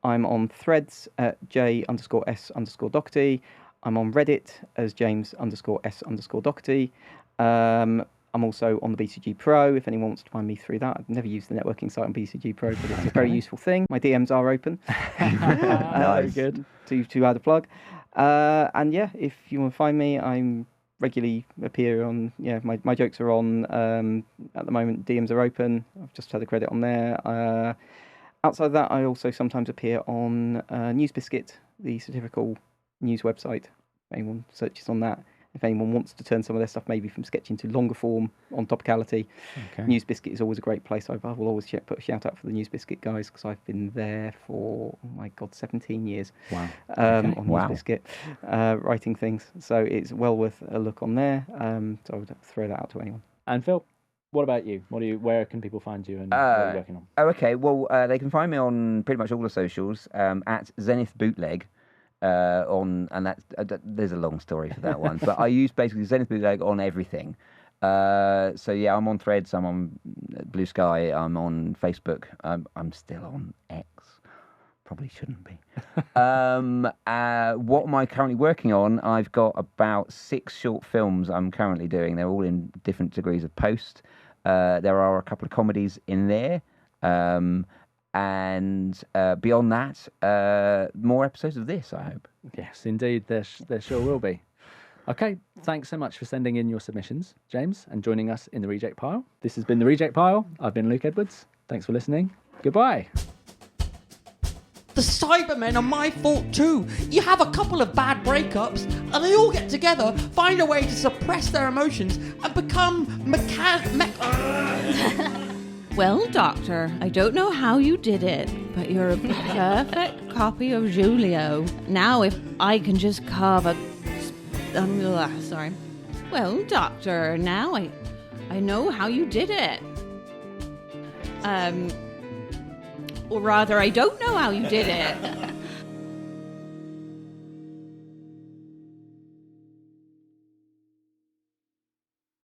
[SPEAKER 6] I'm on Threads at j_s_Docherty. I'm on Reddit as James_s_Docherty. I'm also on the BCG Pro, if anyone wants to find me through that. I've never used the networking site on BCG Pro, but it's a very useful thing. My DMs are open.
[SPEAKER 1] Nice. Good.
[SPEAKER 6] To add a plug. And if you want to find me, I'm regularly appear on, my jokes are on, at the moment, DMs are open. I've just had a credit on there. Outside of that, I also sometimes appear on News Biscuit, the satirical news website. If anyone searches on that, if anyone wants to turn some of their stuff maybe from sketch into longer form on topicality, News Biscuit is always a great place. I will always put a shout out for the News Biscuit guys, because I've been there for 17 years.
[SPEAKER 1] Wow.
[SPEAKER 6] On News Biscuit, writing things. So it's well worth a look on there. So I would throw that out to anyone.
[SPEAKER 1] And Phil, what about you? Where can people find you, and what are you working on?
[SPEAKER 7] Okay, well, they can find me on pretty much all the socials at Zenith Bootleg. And that's there's a long story for that one, but I use basically Zenith Bootleg on everything. So yeah, I'm on Threads, I'm on Blue Sky, I'm on Facebook, I'm still on X. Probably shouldn't be. What am I currently working on? I've got about 6 short films I'm currently doing. They're all in different degrees of post. There are a couple of comedies in there. And beyond that, more episodes of this, I hope.
[SPEAKER 1] Yes, indeed, there sure will be. Okay, thanks so much for sending in your submissions, James, and joining us in the Reject Pile. This has been the Reject Pile. I've been Luke Edwards. Thanks for listening. Goodbye.
[SPEAKER 2] The Cybermen are my fault too. You have a couple of bad breakups, and they all get together, find a way to suppress their emotions, and become
[SPEAKER 3] Well, Doctor, I don't know how you did it, but you're a perfect copy of Julio. Now, if I can just carve a... sorry. Well, Doctor, now I know how you did it. Or rather, I don't know how you did it.